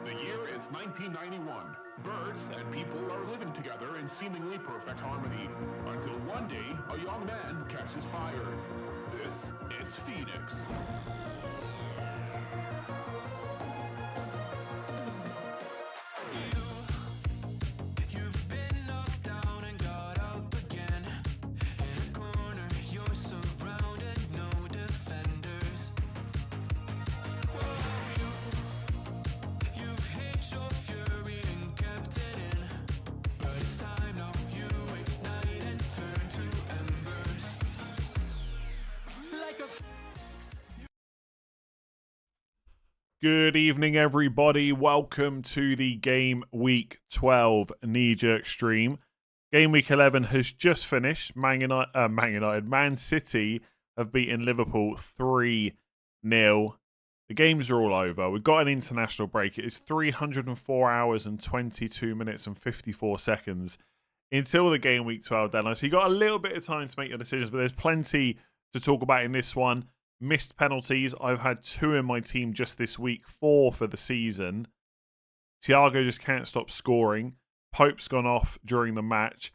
The year is 1991. Birds and people are living together in seemingly perfect harmony. Until one day, a young man catches fire. This is Phoenix. You've been knocked down and got up again. In a corner, you're surrounded, no defenders. You've hid your fury and kept it in. But it's time now, you ignite and turn to embers. Like a Good evening, everybody. Welcome to the Game Week 12 knee-jerk stream. Game Week 11 has just finished. Man City have beaten Liverpool 3-0. The games are all over. We've got an international break. It is 304 hours and 22 minutes and 54 seconds until the Game Week 12 deadline. So you've got a little bit of time to make your decisions, but there's plenty to talk about in this one. Missed penalties. I've had 2 in my team just this week, 4 for the season. Thiago just can't stop scoring. Pope's gone off during the match.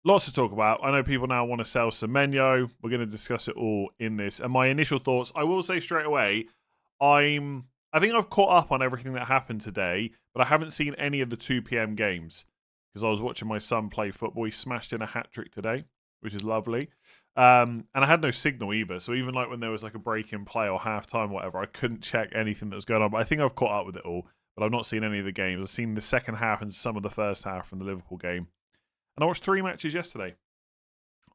Lots to talk about. I know people now want to sell Semenyo. We're going to discuss it all in this. And my initial thoughts, I will say straight away, I think I've caught up on everything that happened today, but I haven't seen any of the 2 p.m. games because I was watching my son play football. He smashed in a hat-trick today, which is lovely. And I had no signal either. So even like when there was like a break in play or half-time or whatever, I couldn't check anything that was going on. But I think I've caught up with it all. But I've not seen any of the games. I've seen the second half and some of the first half from the Liverpool game. And I watched 3 matches yesterday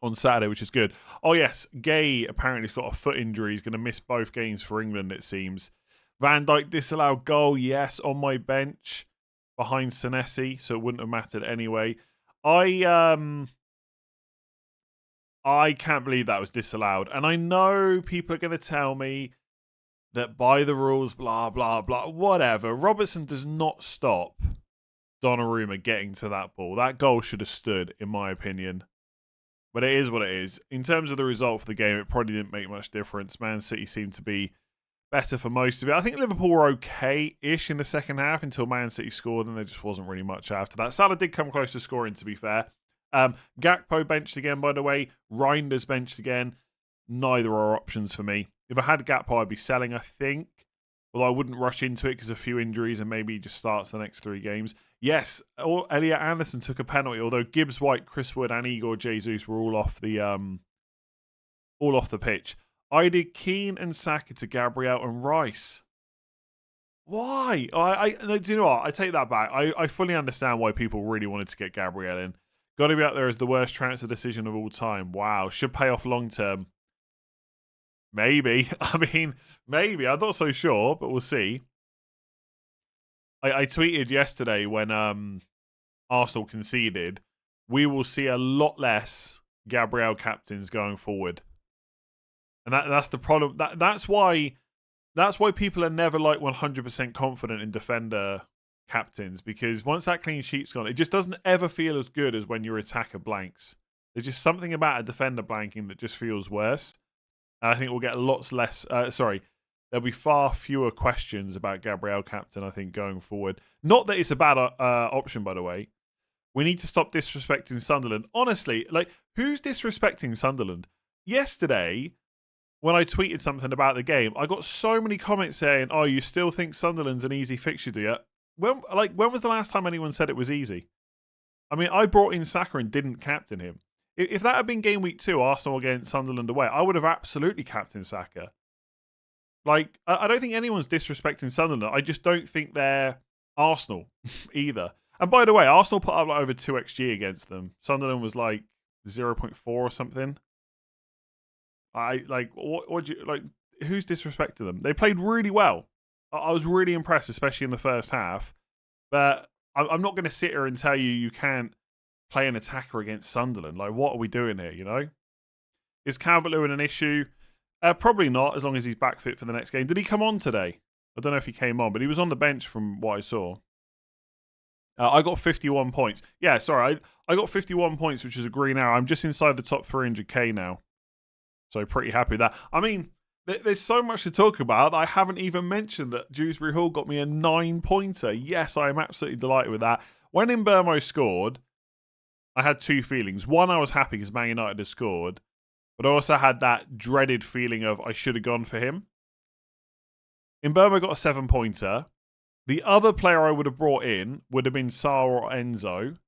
on Saturday, which is good. Oh, yes. Gay apparently has got a foot injury. He's going to miss both games for England, it seems. Van Dijk disallowed goal, yes, on my bench behind Senesi, so it wouldn't have mattered anyway. I can't believe that was disallowed. And I know people are going to tell me that by the rules, blah, blah, blah, whatever. Robertson does not stop Donnarumma getting to that ball. That goal should have stood, in my opinion. But it is what it is. In terms of the result for the game, it probably didn't make much difference. Man City seemed to be better for most of it. I think Liverpool were okay-ish in the second half until Man City scored, and there just wasn't really much after that. Salah did come close to scoring, to be fair. Gakpo benched again, by the way. Reinders benched again. Neither are options for me. If I had Gakpo, I'd be selling, I think. Although I wouldn't rush into it because of a few injuries and maybe he just starts the next 3 games. Yes, Elliot Anderson took a penalty, although Gibbs White, Chris Wood and Igor Jesus were all off the pitch. I did Keane and Saka to Gabriel and Rice. Why? Do you know what? I take that back. I fully understand why people really wanted to get Gabriel in. Got to be up there as the worst transfer decision of all time. Wow. Should pay off long term. Maybe. I mean, maybe. I'm not so sure, but we'll see. I tweeted yesterday when Arsenal conceded, we will see a lot less Gabriel captains going forward. And that's the problem. That's why people are never like 100% confident in defender captains, because once that clean sheet's gone, it just doesn't ever feel as good as when your attacker blanks. There's just something about a defender blanking that just feels worse. And I think we'll get lots less. There'll be far fewer questions about Gabriel captain, I think, going forward. Not that it's a bad option, by the way. We need to stop disrespecting Sunderland. Honestly, like, who's disrespecting Sunderland? Yesterday, when I tweeted something about the game, I got so many comments saying, "Oh, you still think Sunderland's an easy fixture, do you?" When was the last time anyone said it was easy? I mean, I brought in Saka and didn't captain him. If that had been game week 2, Arsenal against Sunderland away, I would have absolutely captained Saka. Like, I don't think anyone's disrespecting Sunderland. I just don't think they're Arsenal either. And by the way, Arsenal put up like over 2xG against them. Sunderland was like 0.4 or something. What do you like? Who's disrespecting them? They played really well. I was really impressed, especially in the first half. But I'm not going to sit here and tell you can't play an attacker against Sunderland. Like, what are we doing here, you know? Is Calvert-Lewin an issue? Probably not, as long as he's back fit for the next game. Did he come on today? I don't know if he came on, but he was on the bench from what I saw. I got 51 points. Yeah, sorry. I got 51 points, which is a green arrow. I'm just inside the top 300k now. So pretty happy with that. I mean, there's so much to talk about that I haven't even mentioned that Dewsbury Hall got me a 9-pointer. Yes, I am absolutely delighted with that. When Mbeumo scored, I had two feelings. One, I was happy because Man United had scored. But I also had that dreaded feeling of I should have gone for him. Mbeumo got a 7-pointer. The other player I would have brought in would have been Sarr or Enzo.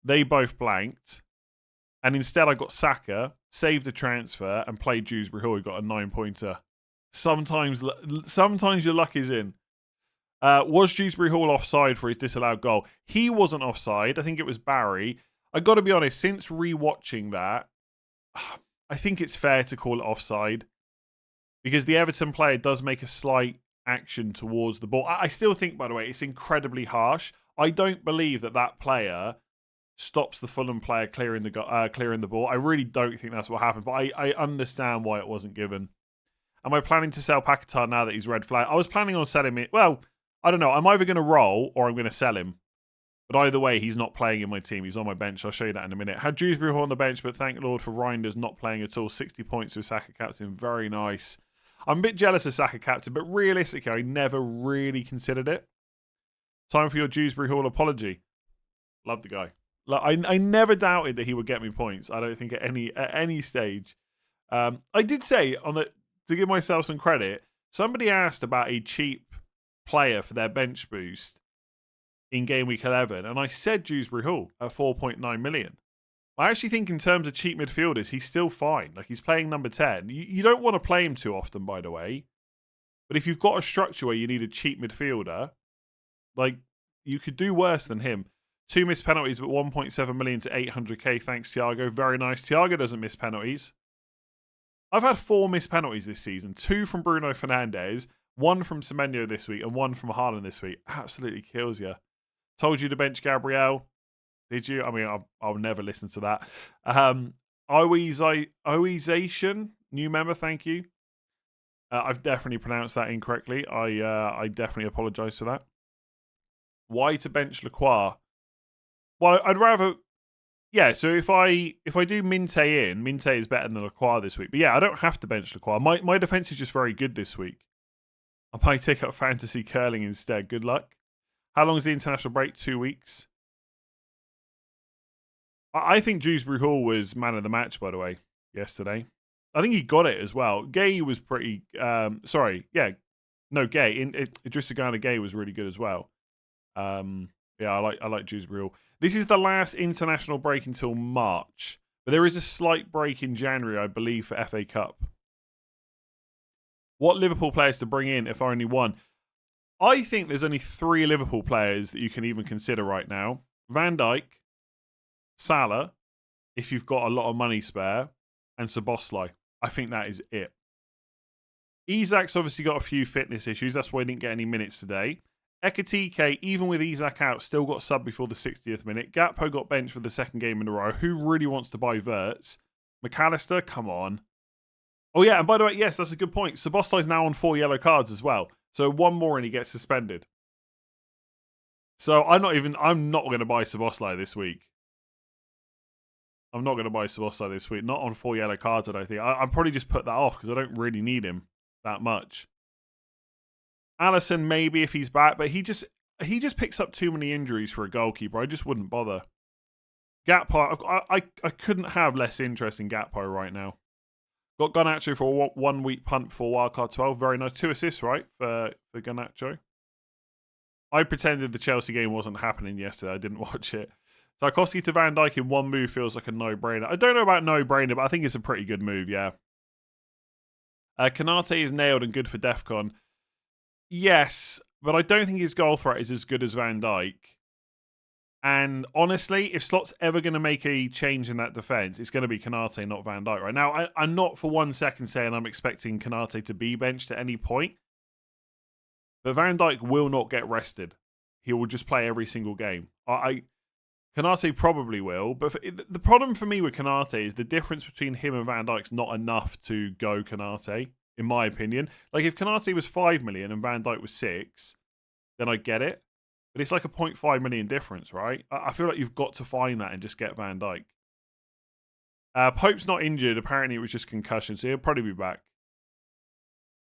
They both blanked. And instead I got Saka, saved the transfer, and played Dewsbury Hall, who got a 9-pointer. Sometimes your luck is in. Was Dewsbury Hall offside for his disallowed goal? He wasn't offside. I think it was Barry. I got to be honest, since rewatching that, I think it's fair to call it offside. Because the Everton player does make a slight action towards the ball. I still think, by the way, it's incredibly harsh. I don't believe that player stops the Fulham player clearing the ball. I really don't think that's what happened, but I understand why it wasn't given. Am I planning to sell Paquetá now that he's red flag? I was planning on selling him. Well, I don't know. I'm either going to roll or I'm going to sell him. But either way, he's not playing in my team. He's on my bench. I'll show you that in a minute. Had Dewsbury Hall on the bench, but thank Lord for Reinders not playing at all. 60 points with Saka captain. Very nice. I'm a bit jealous of Saka captain, but realistically, I never really considered it. Time for your Dewsbury Hall apology. Love the guy. I never doubted that he would get me points. I don't think at any stage. I did say to give myself some credit. Somebody asked about a cheap player for their bench boost in game week 11, and I said Dewsbury Hall at 4.9 million. I actually think in terms of cheap midfielders, he's still fine. Like, he's playing number 10. You don't want to play him too often, by the way. But if you've got a structure where you need a cheap midfielder, like, you could do worse than him. 2 missed penalties, but 1.7 million to 800k. Thanks, Thiago. Very nice. Thiago doesn't miss penalties. I've had 4 missed penalties this season. 2 from Bruno Fernandes, 1 from Semenyo this week, and 1 from Haaland this week. Absolutely kills you. Told you to bench Gabriel. Did you? I mean, I'll never listen to that. Oization, new member, thank you. I've definitely pronounced that incorrectly. I definitely apologise for that. Why to bench Lacroix? Well, I'd rather... Yeah, so if I do Minte in, Minte is better than Lacroix this week. But yeah, I don't have to bench Lacroix. My defence is just very good this week. I might take up fantasy curling instead. Good luck. How long is the international break? 2 weeks. I think Dewsbury Hall was man of the match, by the way, yesterday. I think he got it as well. Gay was pretty... Gay. Idrissa Gana Gay was really good as well. Yeah, I like Dewsbury Hall. This is the last international break until March. But there is a slight break in January, I believe, for FA Cup. What Liverpool players to bring in if only one? I think there's only 3 Liverpool players that you can even consider right now. Van Dijk, Salah, if you've got a lot of money spare, and Szoboszlai. I think that is it. Isak's obviously got a few fitness issues. That's why he didn't get any minutes today. Ekatike, even with Isak out, still got subbed before the 60th minute. Gakpo got benched for the second game in a row. Who really wants to buy Wirtz? McAllister, come on. Oh yeah, and by the way, yes, that's a good point. Szoboszlai's now on 4 yellow cards as well. So 1 more and he gets suspended. So I'm not going to buy Szoboszlai this week. I'm not going to buy Szoboszlai this week. Not on 4 yellow cards, I don't think. I'll probably just put that off because I don't really need him that much. Alisson, maybe if he's back, but he just picks up too many injuries for a goalkeeper. I just wouldn't bother. Gakpo, I couldn't have less interest in Gakpo right now. Got Garnacho for a 1 week punt before wildcard 12. Very nice. 2 assists, right, for Garnacho. I pretended the Chelsea game wasn't happening yesterday. I didn't watch it. Tarkowski to Van Dijk in one move feels like a no-brainer. I don't know about no-brainer, but I think it's a pretty good move, yeah. Kanate is nailed and good for DEFCON. Yes, but I don't think his goal threat is as good as Van Dijk. And honestly, if Slot's ever going to make a change in that defence, it's going to be Kanate, not Van Dijk. Right now, I'm not for 1 second saying I'm expecting Kanate to be benched at any point. But Van Dijk will not get rested. He will just play every single game. Kanate probably will, but the problem for me with Kanate is the difference between him and Van Dijk's not enough to go Kanate, in my opinion. Like, if Kanate was 5 million and Van Dijk was 6, then I get it. But it's like a 0.5 million difference, right? I feel like you've got to find that and just get Van Dijk. Pope's not injured. Apparently, it was just concussion, so he'll probably be back.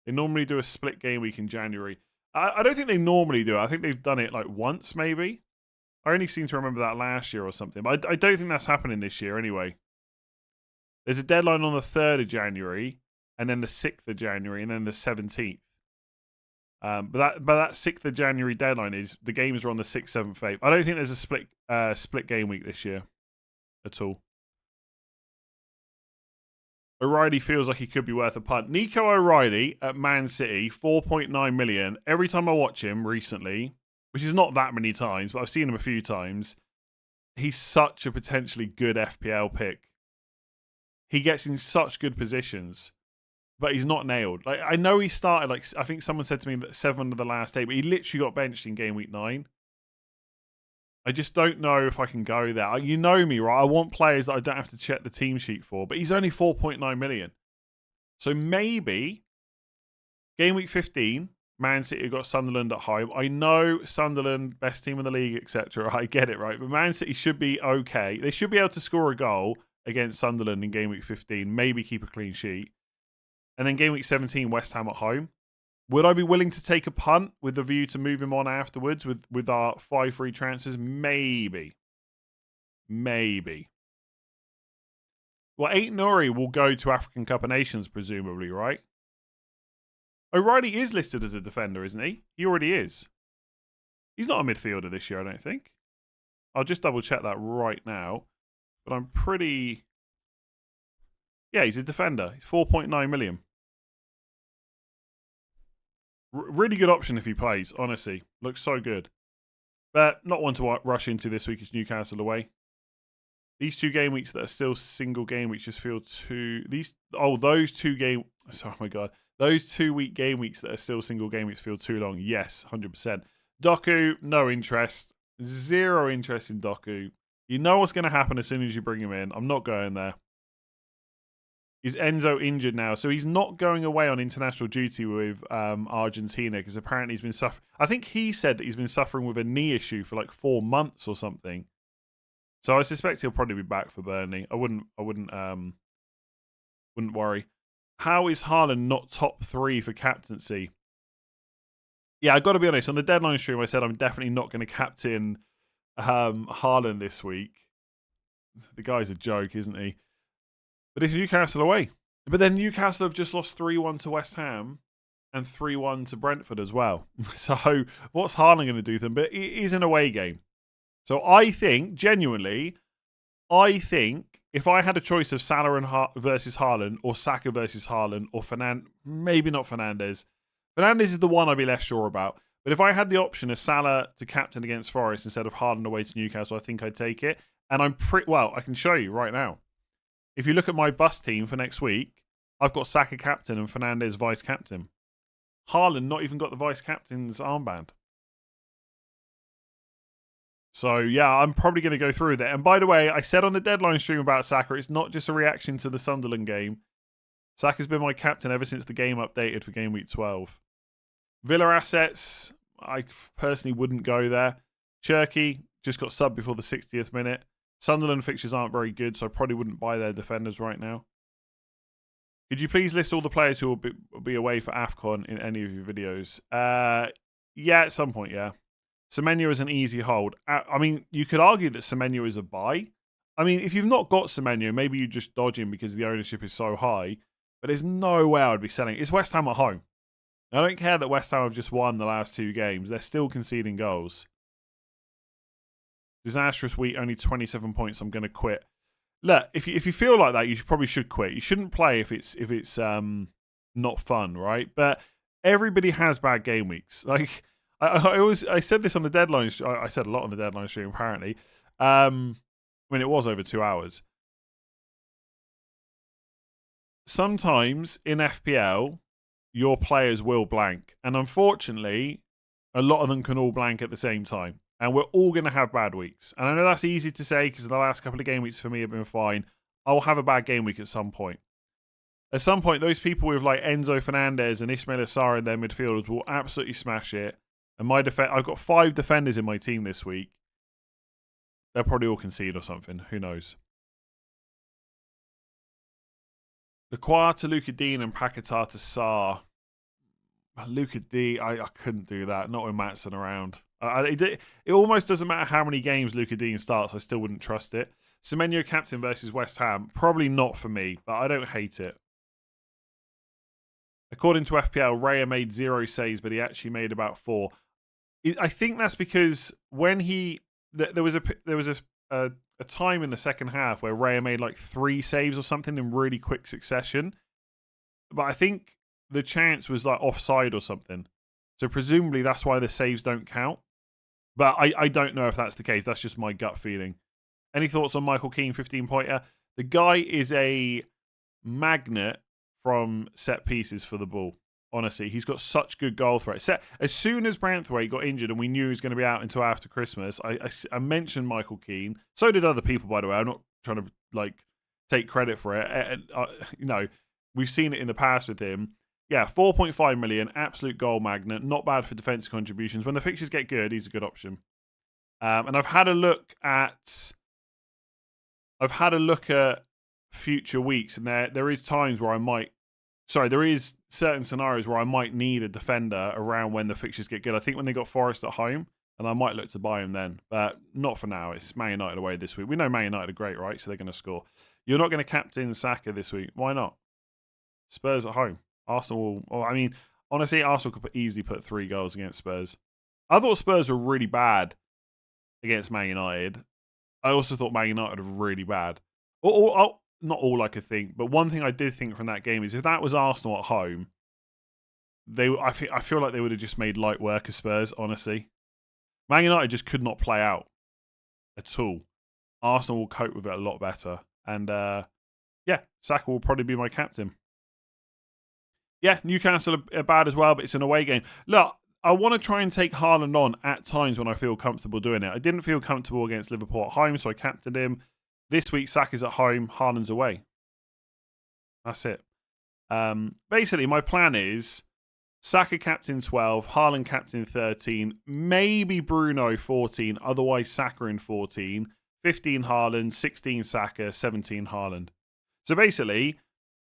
They normally do a split game week in January. I don't think they normally do it. I think they've done it like once, maybe. I only seem to remember that last year or something. But I don't think that's happening this year anyway. There's a deadline on the 3rd of January, and then the 6th of January, and then the 17th. But that 6th of January deadline is the games are on the 6th, 7th, 8th. I don't think there's a split game week this year at all. O'Reilly feels like he could be worth a punt. Nico O'Reilly at Man City, 4.9 million. Every time I watch him recently, which is not that many times, but I've seen him a few times, he's such a potentially good FPL pick. He gets in such good positions, but he's not nailed. Like, I know he started, like, I think someone said to me that 7 of the last 8, but he literally got benched in game week 9. I just don't know if I can go there. You know me, right? I want players that I don't have to check the team sheet for, but he's only 4.9 million. So maybe game week 15, Man City got Sunderland at home. I know Sunderland, best team in the league, etc. I get it, right? But Man City should be okay. They should be able to score a goal against Sunderland in game week 15, maybe keep a clean sheet. And then game week 17, West Ham at home. Would I be willing to take a punt with the view to move him on afterwards with our 5 free transfers? Maybe. Maybe. Well, 8 Nuri will go to African Cup of Nations, presumably, right? O'Reilly is listed as a defender, isn't he? He already is. He's not a midfielder this year, I don't think. I'll just double check that right now. But I'm pretty... Yeah, he's a defender. He's 4.9 million. Really good option if he plays, honestly. Looks so good. But not one to rush into this week is Newcastle away. These 2 game weeks that are still single game weeks just feel too... Those 2 game... Oh my God. Those 2 week game weeks that are still single game weeks feel too long. Yes, 100%. Doku, no interest. 0 interest in Doku. You know what's going to happen as soon as you bring him in. I'm not going there. Is Enzo injured now? So he's not going away on international duty with Argentina because apparently he's been suffering. I think he said that he's been suffering with a knee issue for like 4 months or something. So I suspect he'll probably be back for Burnley. I wouldn't worry. How is Haaland not top 3 for captaincy? Yeah, I got to be honest. On the deadline stream, I said I'm definitely not going to captain Haaland this week. The guy's a joke, isn't he? But it's Newcastle away. But then Newcastle have just lost 3-1 to West Ham and 3-1 to Brentford as well. So what's Haaland going to do to them? But it is an away game. So I think, genuinely, if I had a choice of Salah versus Haaland or Saka versus Haaland or maybe not Fernandes. Fernandes is the one I'd be less sure about. But if I had the option of Salah to captain against Forest instead of Haaland away to Newcastle, I think I'd take it. And I can show you right now. If you look at my bus team for next week, I've got Saka captain and Fernandes vice captain. Haaland not even got the vice captain's armband. So, yeah, I'm probably going to go through that. And by the way, I said on the deadline stream about Saka, it's not just a reaction to the Sunderland game. Saka's been my captain ever since the game updated for game week 12. Villa assets, I personally wouldn't go there. Cherky just got subbed before the 60th minute. Sunderland fixtures aren't very good, so I probably wouldn't buy their defenders right now. Could you please list all the players who will be away for AFCON in any of your videos? Yeah, at some point, yeah. Semenyo is an easy hold. I mean, you could argue that Semenyo is a buy. I mean, if you've not got Semenyo, maybe you just dodge him because the ownership is so high. But there's no way I would be selling. It's West Ham at home. I don't care that West Ham have just won the last 2 games. They're still conceding goals. Disastrous week, only 27 points. I'm going to quit. Look, if you feel like that, you probably should quit. You shouldn't play if it's not fun, right? But everybody has bad game weeks. Like I said this on the deadline. I said a lot on the deadline stream apparently. When it was over 2 hours. Sometimes in FPL, your players will blank, and unfortunately, a lot of them can all blank at the same time. And we're all going to have bad weeks. And I know that's easy to say because the last couple of game weeks for me have been fine. I'll have a bad game week at some point. At some point, those people with like Enzo Fernandez and Ismail Assar in their midfielders will absolutely smash it. And I've got 5 defenders in my team this week. They'll probably all concede or something. Who knows? Lacroix to Luca Dean and Paquetá to Sarr. Luca D, I couldn't do that. Not with Maatson around. It almost doesn't matter how many games Luca Dean starts. I still wouldn't trust it. Semenyo captain versus West Ham. Probably not for me, but I don't hate it. According to FPL, Raya made 0 saves, but he actually made about 4. I think that's because when there was a time in the second half where Raya made like 3 saves or something in really quick succession. But I think the chance was like offside or something. So presumably that's why the saves don't count. But I don't know if that's the case. That's just my gut feeling. Any thoughts on Michael Keane, 15-pointer? The guy is a magnet from set pieces for the ball. Honestly, he's got such good goal threat. As soon as Branthwaite got injured and we knew he was going to be out until after Christmas, I mentioned Michael Keane. So did other people, by the way. I'm not trying to like take credit for it. We've seen it in the past with him. Yeah, 4.5 million, absolute goal magnet. Not bad for defensive contributions. When the fixtures get good, he's a good option. And I've had a look at future weeks, and there is times where there is certain scenarios where I might need a defender around when the fixtures get good. I think when they got Forest at home, and I might look to buy him then, but not for now. It's Man United away this week. We know Man United are great, right? So they're going to score. You're not going to captain Saka this week. Why not? Spurs at home. Arsenal will... honestly, Arsenal could easily put 3 goals against Spurs. I thought Spurs were really bad against Man United. I also thought Man United were really bad. Not all I could think, but one thing I did think from that game is if that was Arsenal at home, I feel like they would have just made light work of Spurs, honestly. Man United just could not play out at all. Arsenal will cope with it a lot better. And Saka will probably be my captain. Yeah, Newcastle are bad as well, but it's an away game. Look, I want to try and take Haaland on at times when I feel comfortable doing it. I didn't feel comfortable against Liverpool at home, so I captained him. This week, Saka's at home, Haaland's away. That's it. Basically, my plan is Saka captain 12, Haaland captain 13, maybe Bruno 14, otherwise Saka in 14, 15 Haaland, 16 Saka, 17 Haaland. So basically,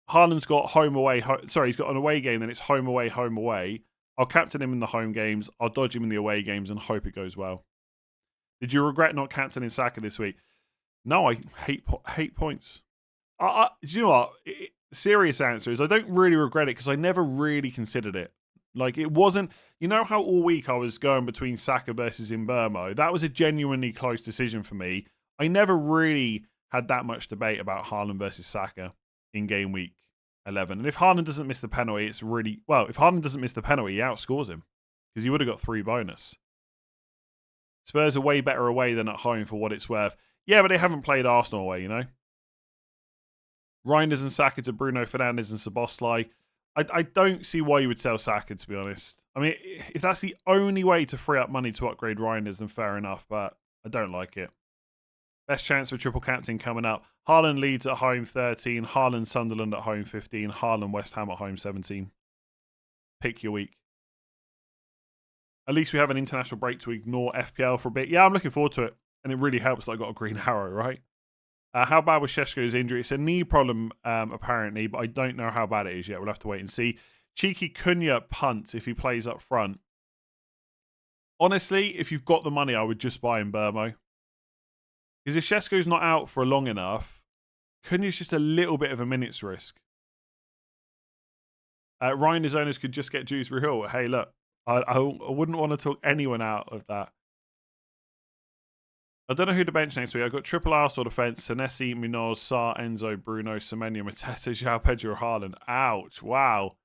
Haaland's got home away. He's got an away game, then it's home away, home away. I'll captain him in the home games. I'll dodge him in the away games and hope it goes well. Did you regret not captaining Saka this week? No, I hate points. Do you know what? Serious answer is I don't really regret it because I never really considered it. Like it wasn't. You know how all week I was going between Saka versus Mbeumo? That was a genuinely close decision for me. I never really had that much debate about Haaland versus Saka in game week 11. And if Haaland doesn't miss the penalty, it's really... Well, if Haaland doesn't miss the penalty, he outscores him. Because he would have got 3 bonus. Spurs are way better away than at home for what it's worth. Yeah, but they haven't played Arsenal away, you know? Reinders and Saka to Bruno Fernandes and Szoboszlai. I don't see why you would sell Saka, to be honest. I mean, if that's the only way to free up money to upgrade Reinders, then fair enough, but I don't like it. Best chance for triple captain coming up. Haaland Leeds at home 13. Haaland Sunderland at home 15. Haaland West Ham at home 17. Pick your week. At least we have an international break to ignore FPL for a bit. Yeah, I'm looking forward to it. And it really helps that I got a green arrow, right? How bad was Šeško's injury? It's a knee problem, apparently, but I don't know how bad it is yet. We'll have to wait and see. Cheeky Cunha punt if he plays up front. Honestly, if you've got the money, I would just buy Mbeumo. Because if Šeško's not out for long enough, Cunha's just a little bit of a minutes risk. Reinders owners could just get Dewsbury Hill. Hey, look, I wouldn't want to talk anyone out of that. I don't know who to bench next week. I've got triple Arsenal defence, Senesi, Munoz, Sarr, Enzo, Bruno, Semenyo, Mateta, João Pedro, Haaland. Ouch. Wow.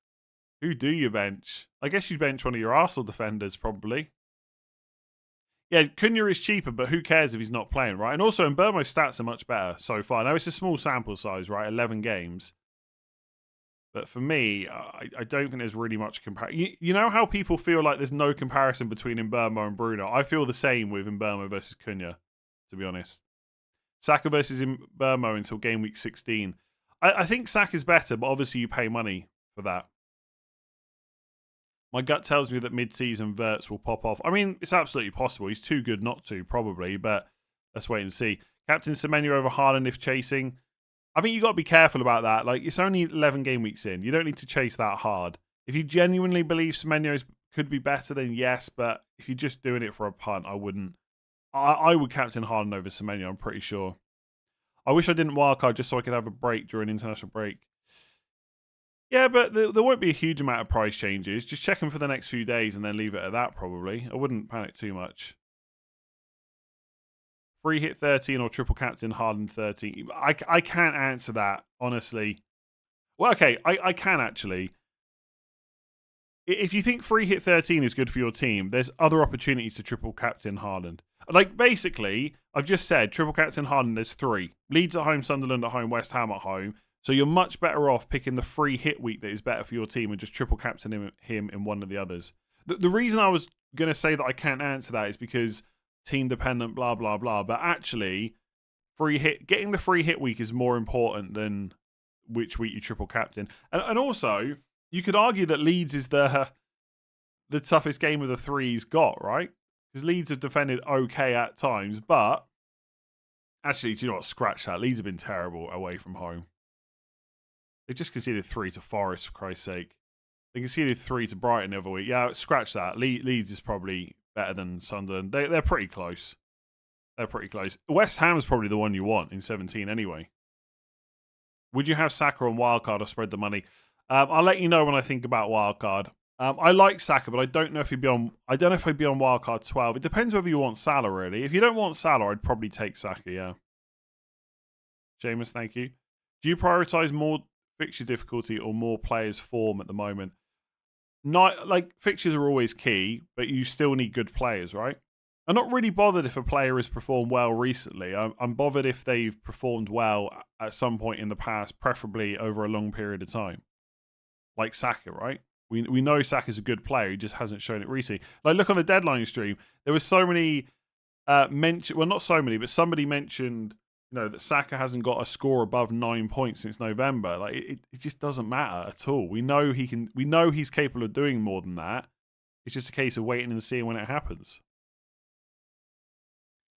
Who do you bench? I guess you'd bench one of your Arsenal defenders, probably. Yeah, Cunha is cheaper, but who cares if he's not playing, right? And also, Mbeumo's stats are much better so far. Now, it's a small sample size, right? 11 games. But for me, I don't think there's really much comparison. You know how people feel like there's no comparison between Mbeumo and Bruno? I feel the same with Mbeumo versus Cunha, to be honest. Saka versus Mbeumo until game week 16. I think Saka's better, but obviously you pay money for that. My gut tells me that mid-season Wirtz will pop off. I mean, it's absolutely possible. He's too good not to, probably, but let's wait and see. Captain Semenyo over Haaland if chasing. I think you got to be careful about that. Like, it's only 11 game weeks in. You don't need to chase that hard. If you genuinely believe Semenyo could be better, then yes, but if you're just doing it for a punt, I wouldn't. I would captain Haaland over Semenyo, I'm pretty sure. I wish I didn't wildcard just so I could have a break during international break. Yeah, but there won't be a huge amount of price changes. Just check them for the next few days and then leave it at that, probably. I wouldn't panic too much. Free hit 13 or triple captain Haaland 13. I can't answer that, honestly. Well, okay, I can actually. If you think free hit 13 is good for your team, there's other opportunities to triple captain Haaland. Like, basically, I've just said triple captain Haaland, there's 3. Leeds at home, Sunderland at home, West Ham at home. So you're much better off picking the free hit week that is better for your team and just triple captaining him in one of the others. The reason I was going to say that I can't answer that is because team dependent, blah, blah, blah. But actually, getting the free hit week is more important than which week you triple captain. And also, you could argue that Leeds is the toughest game of the 3 he's got, right? Because Leeds have defended okay at times. But actually, do you know what? Scratch that. Leeds have been terrible away from home. They just conceded 3 to Forest, for Christ's sake. They conceded 3 to Brighton the other week. Yeah, scratch that. Leeds is probably better than Sunderland. They're pretty close. They're pretty close. West Ham's probably the one you want in 17 anyway. Would you have Saka on wildcard or spread the money? I'll let you know when I think about wildcard. I like Saka, but I don't know if he'd be on. I don't know if he'd be on wildcard 12. It depends whether you want Salah, really. If you don't want Salah, I'd probably take Saka. Yeah. Seamus, thank you. Do you prioritize more fixture difficulty or more players' form at the moment? Not like fixtures are always key, but you still need good players, right? I'm not really bothered if a player has performed well recently. I'm bothered if they've performed well at some point in the past, preferably over a long period of time. Like Saka, right? We know Saka's a good player. He just hasn't shown it recently. Like, look on the deadline stream. There were so many well, not so many, but somebody mentioned, that Saka hasn't got a score above 9 points since November. Like, it just doesn't matter at all. We know he's capable of doing more than that. It's just a case of waiting and seeing when it happens.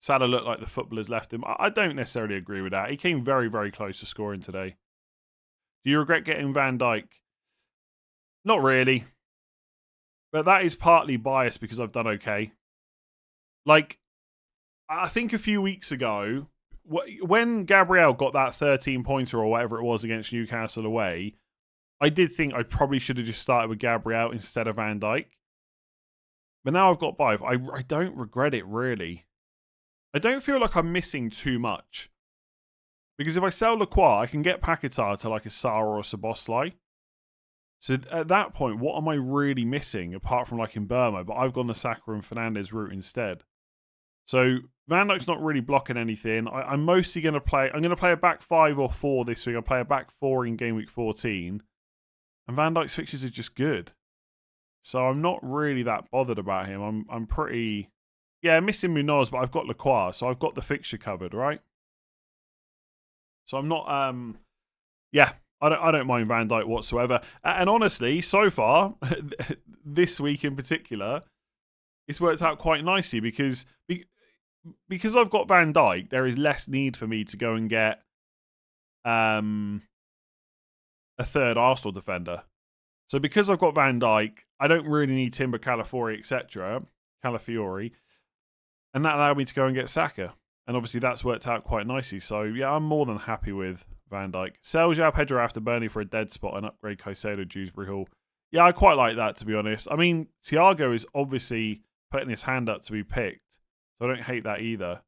Salah looked like the footballers left him. I don't necessarily agree with that. He came very, very close to scoring today. Do you regret getting Van Dijk? Not really. But that is partly biased because I've done okay. Like, I think a few weeks ago, when Gabriel got that 13-pointer or whatever it was against Newcastle away, I did think I probably should have just started with Gabriel instead of Van Dijk. But now I've got both. I don't regret it, really. I don't feel like I'm missing too much. Because if I sell Lacroix, I can get Paquetá to like a Sarr or a Szoboszlai. So at that point, what am I really missing apart from like Mbeumo? But I've gone the Saka and Fernandes route instead. So Van Dijk's not really blocking anything. I'm mostly going to play. I'm going to play a back 5 or 4 this week. I'll play a back 4 in game week 14. And Van Dijk's fixtures are just good. So I'm not really that bothered about him. I'm pretty... Yeah, missing Munoz, but I've got Lacroix, so I've got the fixture covered, right? So I'm not... Yeah, I don't mind Van Dijk whatsoever. And honestly, so far, this week in particular, it's worked out quite nicely because I've got Van Dijk, there is less need for me to go and get a third Arsenal defender. So because I've got Van Dijk, I don't really need Timber, Calafiori, etc. Calafiori. And that allowed me to go and get Saka. And obviously that's worked out quite nicely. So yeah, I'm more than happy with Van Dijk. Sell João Pedro after Burnley for a dead spot and upgrade Caicedo, Dewsbury Hall. Yeah, I quite like that, to be honest. I mean, Thiago is obviously putting his hand up to be picked. So I don't hate that either.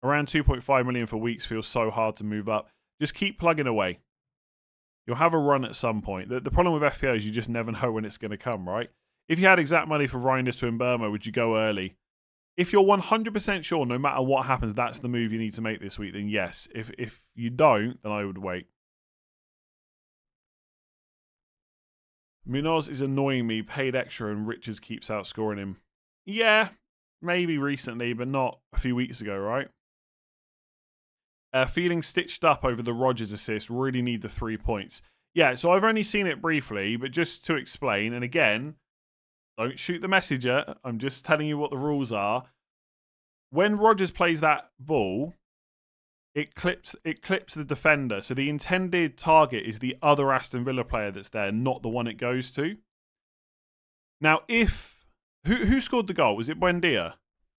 Around 2.5 million for weeks feels so hard to move up. Just keep plugging away. You'll have a run at some point. The problem with FPL is you just never know when it's going to come, right? If you had exact money for Reinders to Mbermo, would you go early? If you're 100% sure, no matter what happens, that's the move you need to make this week, then yes. If you don't, then I would wait. Munoz is annoying me. Paid extra and Richards keeps outscoring him. Yeah, maybe recently, but not a few weeks ago, right? Feeling stitched up over the Rodgers assist. Really need the 3 points. Yeah, so I've only seen it briefly, but just to explain, and again, don't shoot the messenger. I'm just telling you what the rules are. When Rodgers plays that ball, it clips the defender. So the intended target is the other Aston Villa player that's there, not the one it goes to. Now, who scored the goal? Was it Buendia?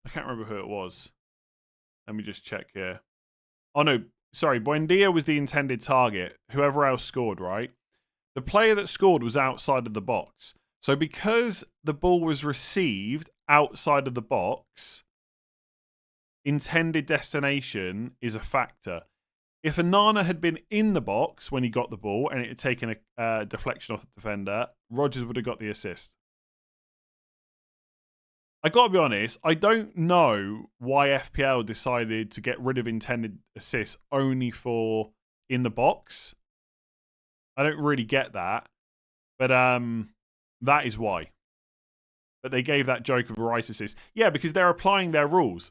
I can't remember who it was. Let me just check here. Oh no, sorry. Buendia was the intended target. Whoever else scored, right? The player that scored was outside of the box. So because the ball was received outside of the box, intended destination is a factor. If Onana had been in the box when he got the ball and it had taken a deflection off the defender, Rodgers would have got the assist. I got to be honest, I don't know why FPL decided to get rid of intended assists only for in the box. I don't really get that. But that is why. But they gave that joke of a Rice assist. Yeah, because they're applying their rules.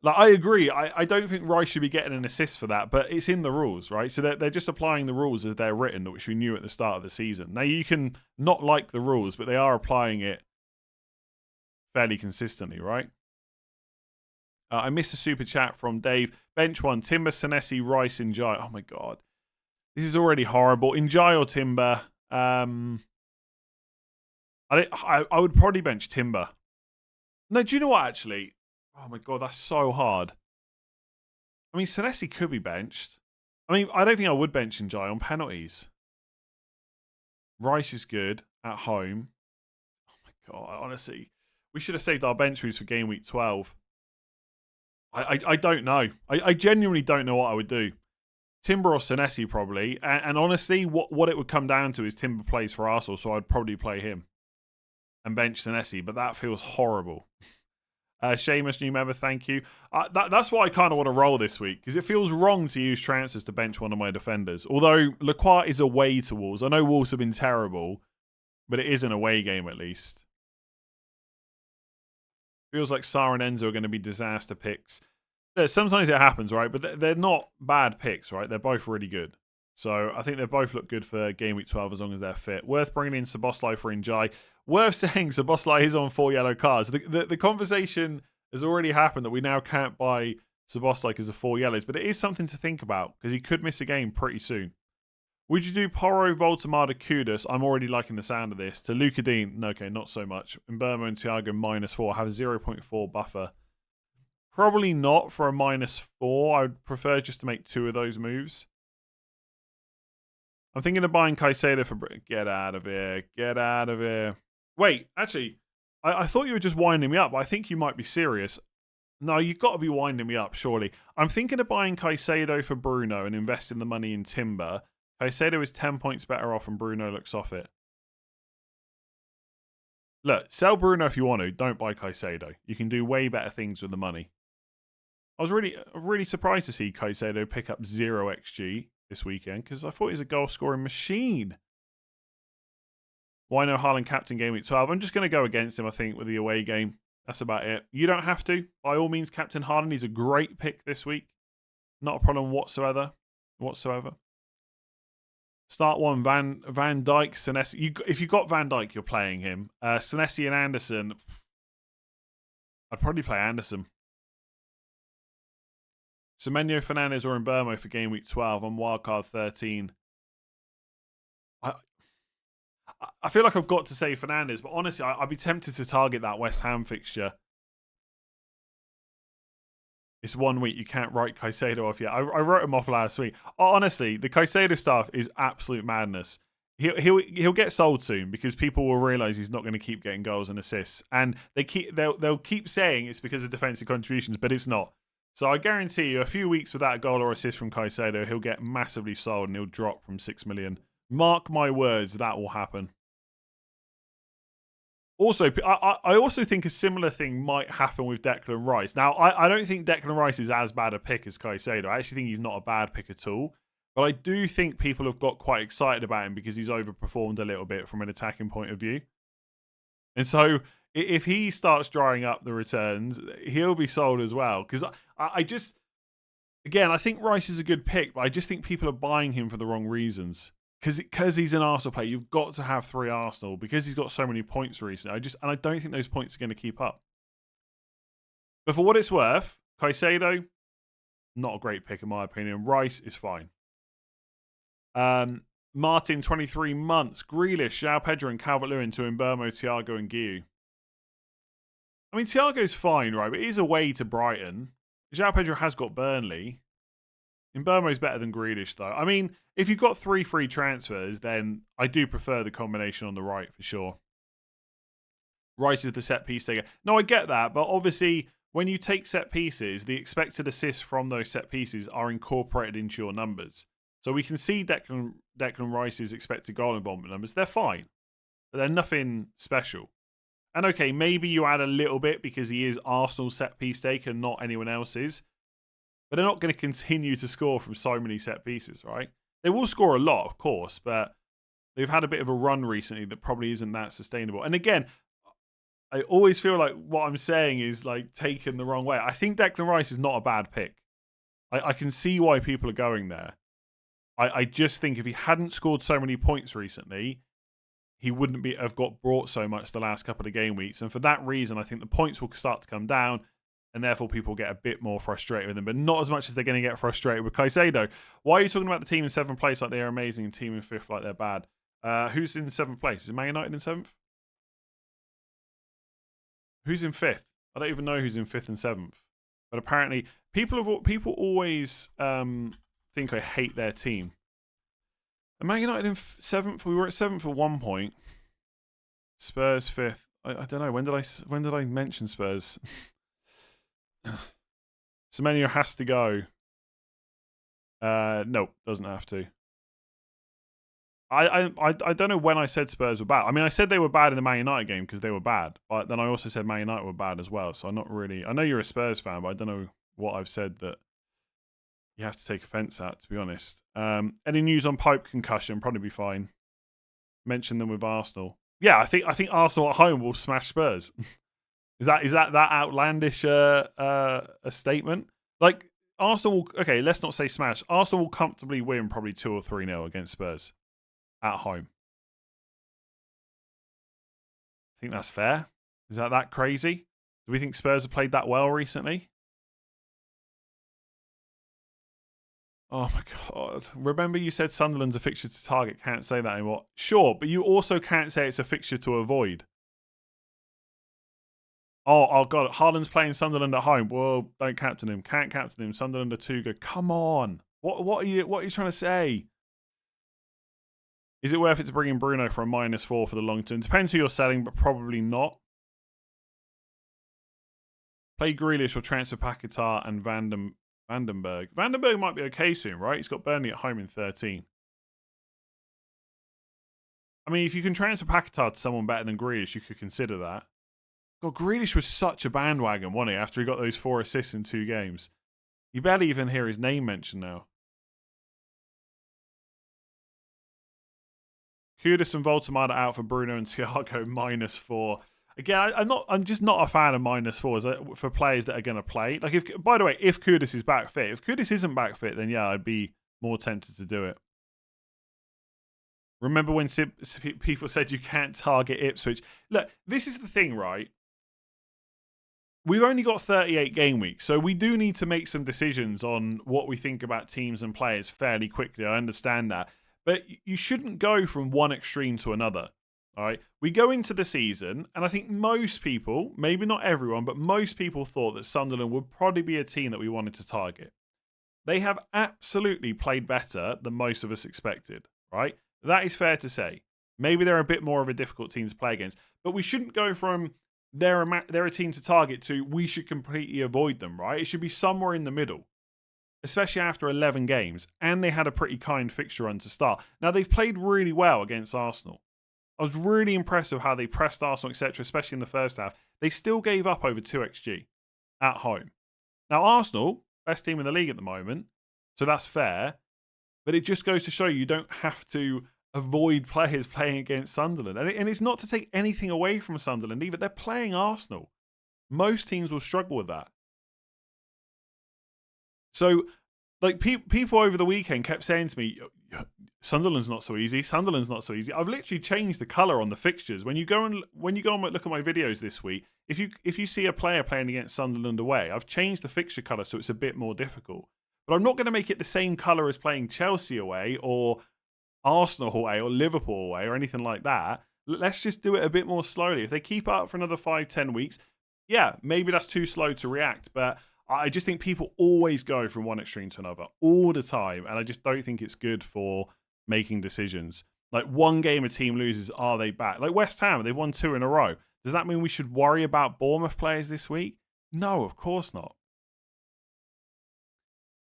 Like, I agree. I don't think Rice should be getting an assist for that, but it's in the rules, right? So they're just applying the rules as they're written, which we knew at the start of the season. Now, you can not like the rules, but they are applying it fairly consistently, right? I missed a super chat from Dave. Bench one, Timber, Senesi, Rice, Njai. Oh my God. This is already horrible. Njai or Timber? I would probably bench Timber. No, do you know what, actually? Oh my God, that's so hard. I mean, Senesi could be benched. I mean, I don't think I would bench Njai on penalties. Rice is good at home. Oh my God, honestly. We should have saved our bench moves for game week 12. I don't know. I genuinely don't know what I would do. Timber or Senesi probably. And honestly, what it would come down to is Timber plays for Arsenal, so I'd probably play him and bench Senesi, but that feels horrible. Seamus, new member, thank you. That's why I kind of want to roll this week, because it feels wrong to use transfers to bench one of my defenders. Although Lacroix is away to Wolves. I know Wolves have been terrible, but it is an away game at least. Feels like Sarr and Enzo are going to be disaster picks. Sometimes it happens, right? But they're not bad picks, right? They're both really good. So I think they both look good for game week 12 as long as they're fit. Worth bringing in Szoboszlai for Njai. Worth saying Szoboszlai is on 4 yellow cards. The conversation has already happened that we now can't buy Szoboszlai because of 4 yellows. But it is something to think about because he could miss a game pretty soon. Would you do Porro, Voltemada, Kudus? I'm already liking the sound of this. To Luca Dean, no, okay, not so much. Mbermo and Thiago -4. Have a 0.4 buffer. Probably not for a -4. I would prefer just to make 2 of those moves. I'm thinking of buying Caicedo for... Get out of here. Get out of here. Wait, actually, I thought you were just winding me up, but I think you might be serious. No, you've got to be winding me up, surely. I'm thinking of buying Caicedo for Bruno and investing the money in Timber. Caicedo is 10 points better off and Bruno looks off it. Look, sell Bruno if you want to. Don't buy Caicedo. You can do way better things with the money. I was really surprised to see Caicedo pick up 0 XG this weekend because I thought he was a goal-scoring machine. Why no Haaland captain game week 12? I'm just going to go against him, I think, with the away game. That's about it. You don't have to. By all means, Captain Haaland. He's a great pick this week. Not a problem whatsoever. Start one, Van Dijk, Senesi. If you got Van Dijk, you're playing him. Senesi and Anderson. I'd probably play Anderson. Semenyo, Fernandes or Mbermo for game week 12 on wildcard 13. I feel like I've got to say Fernandes, but honestly, I'd be tempted to target that West Ham fixture. It's 1 week, you can't write Caicedo off yet. I wrote him off last week. Honestly, the Caicedo stuff is absolute madness. He'll get sold soon because people will realise he's not going to keep getting goals and assists, and they'll keep saying it's because of defensive contributions, but it's not. So I guarantee you, a few weeks without a goal or assist from Caicedo, he'll get massively sold and he'll drop from 6 million. Mark my words, that will happen. Also, I also think a similar thing might happen with Declan Rice. Now, I don't think Declan Rice is as bad a pick as Caicedo. I actually think he's not a bad pick at all. But I do think people have got quite excited about him because he's overperformed a little bit from an attacking point of view. And so if he starts drying up the returns, he'll be sold as well. Because I just, again, I think Rice is a good pick, but I just think people are buying him for the wrong reasons. Because he's an Arsenal player, you've got to have 3 Arsenal. Because he's got so many points recently, I don't think those points are going to keep up. But for what it's worth, Caicedo, not a great pick in my opinion. Rice is fine. Martin, 23 months. Grealish, João Pedro and Calvert-Lewin to Mbeumo, Thiago and Guiu. I mean, Thiago's fine, right? But it is away to Brighton. João Pedro has got Burnley. Mbeumo's better than Grealish, though. I mean, if you've got 3 free transfers, then I do prefer the combination on the right, for sure. Rice is the set-piece taker. No, I get that, but obviously, when you take set pieces, the expected assists from those set pieces are incorporated into your numbers. So we can see Declan Rice's expected goal involvement numbers. They're fine, but they're nothing special. And okay, maybe you add a little bit because he is Arsenal's set-piece taker and not anyone else's. But they're not going to continue to score from so many set pieces, right? They will score a lot, of course, but they've had a bit of a run recently that probably isn't that sustainable. And again, I always feel like what I'm saying is like taken the wrong way. I think Declan Rice is not a bad pick. I can see why people are going there. I just think if he hadn't scored so many points recently, he wouldn't have got brought so much the last couple of game weeks. And for that reason, I think the points will start to come down. And therefore, people get a bit more frustrated with him, but not as much as they're going to get frustrated with Caicedo. Why are you talking about the team in 7th place like they're amazing and team in 5th like they're bad? Who's in 7th place? Is Man United in 7th? Who's in 5th? I don't even know who's in 5th and 7th. But apparently, people always think I hate their team. And Man United in 7th? We were at 7th at one point. Spurs 5th. I don't know. When did I mention Spurs? Semenyo has to go. No, doesn't have to. I don't know when I said Spurs were bad. I mean, I said they were bad in the Man United game because they were bad. But then I also said Man United were bad as well. So I'm not really... I know you're a Spurs fan, but I don't know what I've said that you have to take offence at, to be honest. Any news on Pope concussion? Probably be fine. Mention them with Arsenal. Yeah, I think Arsenal at home will smash Spurs. Is that outlandish a statement? Like, Arsenal will... Okay, let's not say smash. Arsenal will comfortably win probably 2 or 3-0 against Spurs at home. I think that's fair. Is that crazy? Do we think Spurs have played that well recently? Oh my God. Remember you said Sunderland's a fixture to target. Can't say that anymore. Sure, but you also can't say it's a fixture to avoid. Oh God, Haaland's playing Sunderland at home. Well, don't captain him. Can't captain him. Sunderland are too good. Come on. What are you trying to say? Is it worth it to bring in Bruno for a -4 for the long term? Depends who you're selling, but probably not. Play Grealish or transfer Paquetá and Vandenberg. Vandenberg might be okay soon, right? He's got Burnley at home in 13. I mean, if you can transfer Paquetá to someone better than Grealish, you could consider that. God, Grealish was such a bandwagon, wasn't he, after he got those 4 assists in 2 games? You barely even hear his name mentioned now. Kudus and Voltemada out for Bruno and Thiago -4. Again, I'm just not a fan of -4s for players that are going to play. Like, by the way, if Kudus is back fit, if Kudus isn't back fit, then yeah, I'd be more tempted to do it. Remember when people said you can't target Ipswich? Look, this is the thing, right? We've only got 38 game weeks, so we do need to make some decisions on what we think about teams and players fairly quickly. I understand that. But you shouldn't go from one extreme to another. All right? We go into the season, and I think most people, maybe not everyone, but most people thought that Sunderland would probably be a team that we wanted to target. They have absolutely played better than most of us expected, right? That is fair to say. Maybe they're a bit more of a difficult team to play against, but we shouldn't go from they're a team to target to, we should completely avoid them, right? It should be somewhere in the middle, especially after 11 games. And they had a pretty kind fixture run to start. Now, they've played really well against Arsenal. I was really impressed with how they pressed Arsenal, etc., especially in the first half. They still gave up over 2xG at home. Now, Arsenal, best team in the league at the moment, so that's fair. But it just goes to show you don't have to avoid players playing against Sunderland. And it's not to take anything away from Sunderland either. They're playing Arsenal. Most teams will struggle with that. So, like, people over the weekend kept saying to me, Sunderland's not so easy. Sunderland's not so easy. I've literally changed the colour on the fixtures. When you go and look at my videos this week, if you see a player playing against Sunderland away, I've changed the fixture colour so it's a bit more difficult. But I'm not going to make it the same colour as playing Chelsea away or Arsenal away or Liverpool away or anything like that. Let's just do it a bit more slowly. If they keep up for another 5-10 weeks, yeah, maybe that's too slow to react. But I just think people always go from one extreme to another all the time. And I just don't think it's good for making decisions. Like, one game a team loses, are they back? Like West Ham, they've won 2 in a row. Does that mean we should worry about Bournemouth players this week? No, of course not.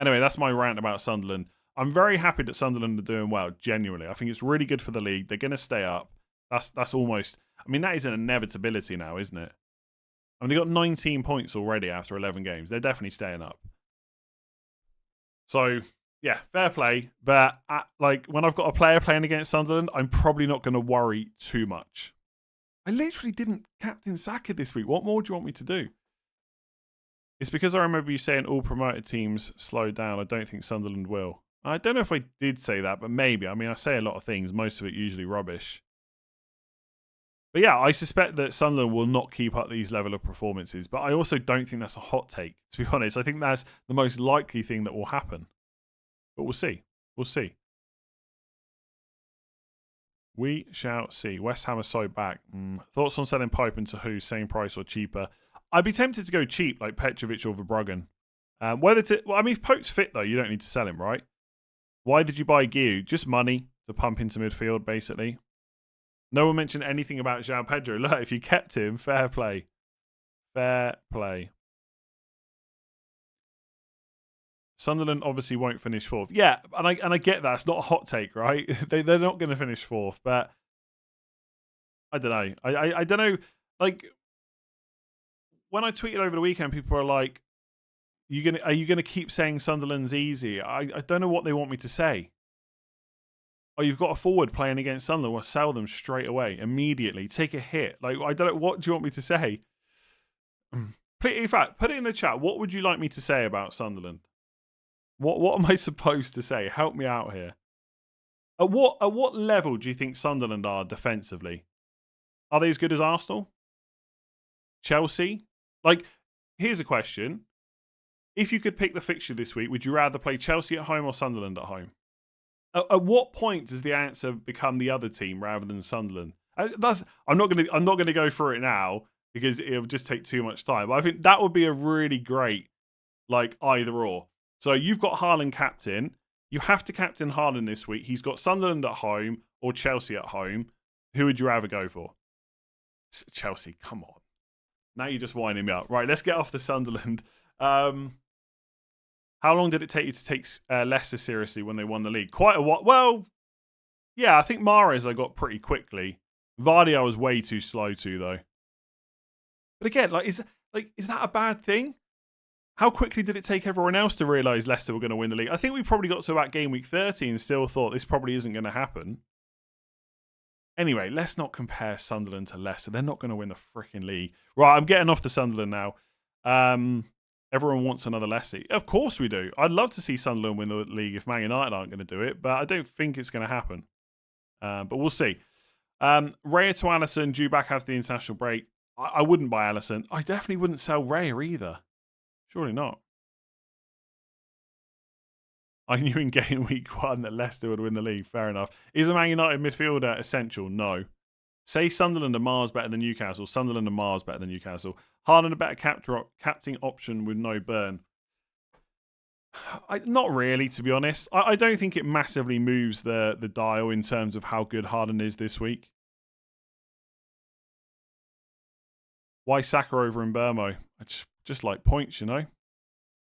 Anyway, that's my rant about Sunderland. I'm very happy that Sunderland are doing well, genuinely. I think it's really good for the league. They're going to stay up. That's almost... I mean, that is an inevitability now, isn't it? I mean, they got 19 points already after 11 games. They're definitely staying up. So, yeah, fair play. But, when I've got a player playing against Sunderland, I'm probably not going to worry too much. I literally didn't captain Saka this week. What more do you want me to do? It's because I remember you saying all promoted teams slow down. I don't think Sunderland will. I don't know if I did say that, but maybe. I mean, I say a lot of things, most of it usually rubbish. But yeah, I suspect that Sunderland will not keep up these level of performances. But I also don't think that's a hot take, to be honest. I think that's the most likely thing that will happen. But we'll see. We'll see. We shall see. West Ham are so back. Thoughts on selling Pope and to who? Same price or cheaper? I'd be tempted to go cheap, like Petrovic or Verbruggen. If Pope's fit, though, you don't need to sell him, right? Why did you buy Guiu? Just money to pump into midfield, basically. No one mentioned anything about João Pedro. Look, if you kept him, fair play. Fair play. Sunderland obviously won't finish 4th. Yeah, and I get that. It's not a hot take, right? They're not going to finish 4th, but I don't know. I don't know. Like, when I tweeted over the weekend, people are like, are you gonna keep saying Sunderland's easy? I don't know what they want me to say. Oh, you've got a forward playing against Sunderland. Well, sell them straight away, immediately. Take a hit. Like, I don't know. What do you want me to say? In fact, put it in the chat. What would you like me to say about Sunderland? What am I supposed to say? Help me out here. At what level do you think Sunderland are defensively? Are they as good as Arsenal? Chelsea? Like, here's a question. If you could pick the fixture this week, would you rather play Chelsea at home or Sunderland at home? At what point does the answer become the other team rather than Sunderland? I'm not gonna go through it now because it'll just take too much time. But I think that would be a really great, like, either or. So you've got Haaland captain. You have to captain Haaland this week. He's got Sunderland at home or Chelsea at home. Who would you rather go for? Chelsea, come on. Now you're just winding me up. Right, let's get off the Sunderland. How long did it take you to take Leicester seriously when they won the league? Quite a while. Well, yeah, I think Mahrez I got pretty quickly. Vardy I was way too slow to, though. But again, is that a bad thing? How quickly did it take everyone else to realise Leicester were going to win the league? I think we probably got to about game week 30 and still thought this probably isn't going to happen. Anyway, let's not compare Sunderland to Leicester. They're not going to win the freaking league. Right, I'm getting off to Sunderland now. Everyone wants another Leicester. Of course we do. I'd love to see Sunderland win the league if Man United aren't going to do it, but I don't think it's going to happen. But we'll see. Raya to Alisson, due back after the international break. I wouldn't buy Alisson. I definitely wouldn't sell Raya either. Surely not. I knew in game week 1 that Leicester would win the league. Fair enough. Is a Man United midfielder essential? No. Say Sunderland and Mars better than Newcastle. Sunderland and Mars better than Newcastle. Haaland a better captain option with no burn. Not really, to be honest. I don't think it massively moves the dial in terms of how good Haaland is this week. Why Saka over in Burmo? I just like points, you know?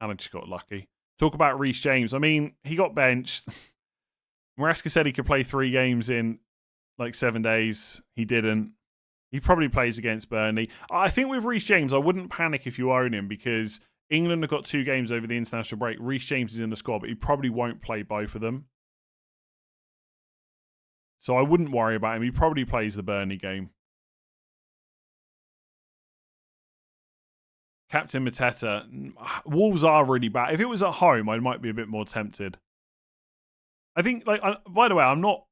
And I just got lucky. Talk about Reece James. I mean, he got benched. Maresca said he could play 3 games in like 7 days. He didn't. He probably plays against Burnley. I think with Reece James, I wouldn't panic if you own him because England have got 2 games over the international break. Reece James is in the squad, but he probably won't play both of them. So I wouldn't worry about him. He probably plays the Burnley game. Captain Mateta. Wolves are really bad. If it was at home, I might be a bit more tempted. I think, like, by the way, I'm not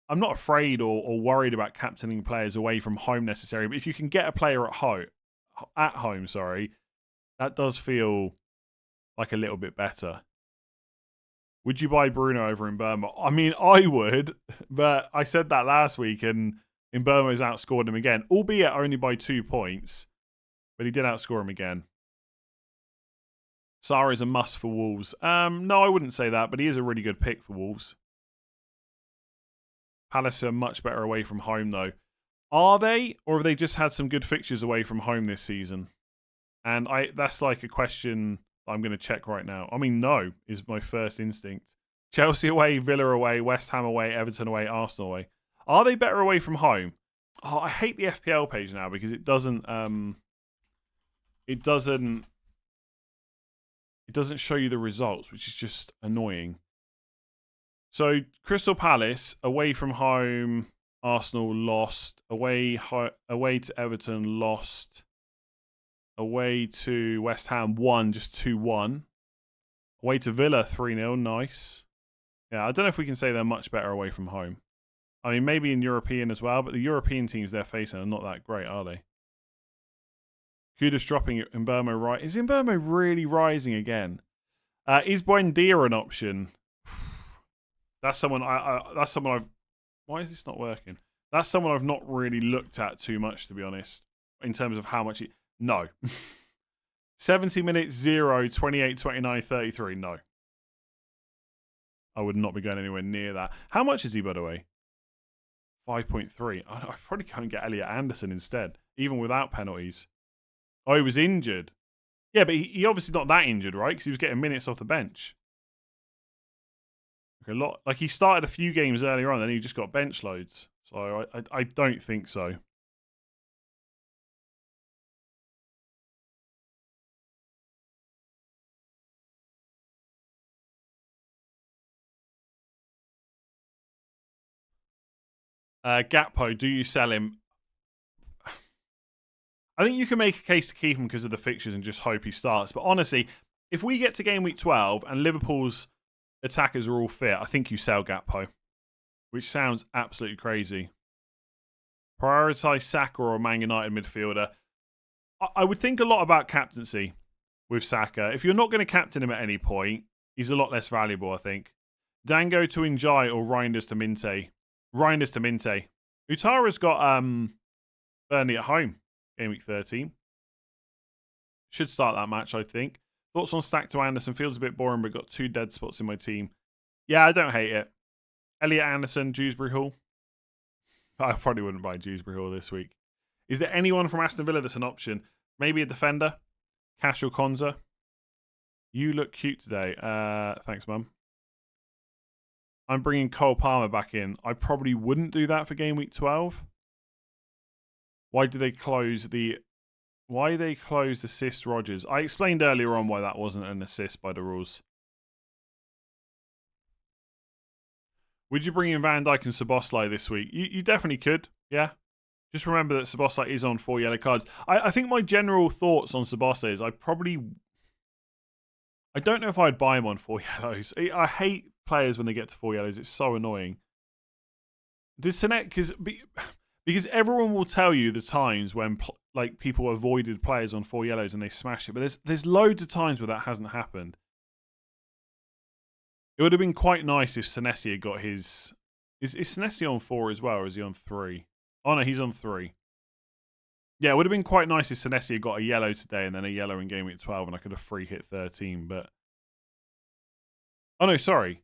afraid or worried about captaining players away from home necessarily. But if you can get a player at home, that does feel like a little bit better. Would you buy Bruno over in Burma? I mean, I would, but I said that last week, and in Burma's outscored him again, albeit only by 2 points, but he did outscore him again. Sarr is a must for Wolves. No, I wouldn't say that, but he is a really good pick for Wolves. Palace are much better away from home, though. Are they, or have they just had some good fixtures away from home this season? And that's like a question I'm going to check right now. I mean, no, is my first instinct. Chelsea away, Villa away, West Ham away, Everton away, Arsenal away. Are they better away from home? Oh, I hate the FPL page now because it doesn't show you the results, which is just annoying. So Crystal Palace away from home, Arsenal lost. Away to Everton lost. Away to West Ham won, just 2-1. Away to Villa 3-0, nice. Yeah, I don't know if we can say they're much better away from home. I mean, maybe in European as well, but the European teams they're facing are not that great, are they? Kudos dropping Mbeumo right. Is Mbeumo really rising again? Is Buendia an option? That's someone I've... Why is this not working? That's someone I've not really looked at too much, to be honest, in terms of how much he... No. 70 minutes, 0, 28, 29, 33. No. I would not be going anywhere near that. How much is he, by the way? 5.3. I'd probably go and get Elliot Anderson instead, even without penalties. Oh, he was injured. Yeah, but he obviously not that injured, right? Because he was getting minutes off the bench. Like a lot. Like he started a few games earlier on, then he just got bench loads. So I don't think so. Gakpo, do you sell him? I think you can make a case to keep him because of the fixtures and just hope he starts. But honestly, if we get to game week 12 and Liverpool's attackers are all fit, I think you sell Gakpo, which sounds absolutely crazy. Prioritise Saka or Man United midfielder. I would think a lot about captaincy with Saka. If you're not going to captain him at any point, he's a lot less valuable, I think. Dango to Njai or Reinders to Minte. Reinders to Minte. Utara's got Burnley at home, game week 13. Should start that match, I think. Thoughts on Stack to Anderson? Feels a bit boring, but got 2 dead spots in my team. Yeah, I don't hate it. Elliot Anderson, Dewsbury Hall. I probably wouldn't buy Dewsbury Hall this week. Is there anyone from Aston Villa that's an option? Maybe a defender? Cash or Konza? You look cute today. Thanks, Mum. I'm bringing Cole Palmer back in. I probably wouldn't do that for game week 12. Why they closed assist Rodgers? I explained earlier on why that wasn't an assist by the rules. Would you bring in Van Dijk and Szoboszlai this week? You definitely could, yeah. Just remember that Szoboszlai is on 4 yellow cards. I think my general thoughts on Szoboszlai is I don't know if I'd buy him on 4 yellows. I hate players when they get to 4 yellows. It's so annoying. Because everyone will tell you the times when people avoided players on 4 yellows and they smashed it. But there's loads of times where that hasn't happened. It would have been quite nice if Senesi had got his... Is Senesi on 4 as well, or is he on 3? Oh no, he's on 3. Yeah, it would have been quite nice if Senesi had got a yellow today and then a yellow in game week 12 and I could have free hit 13, but... Oh no, sorry.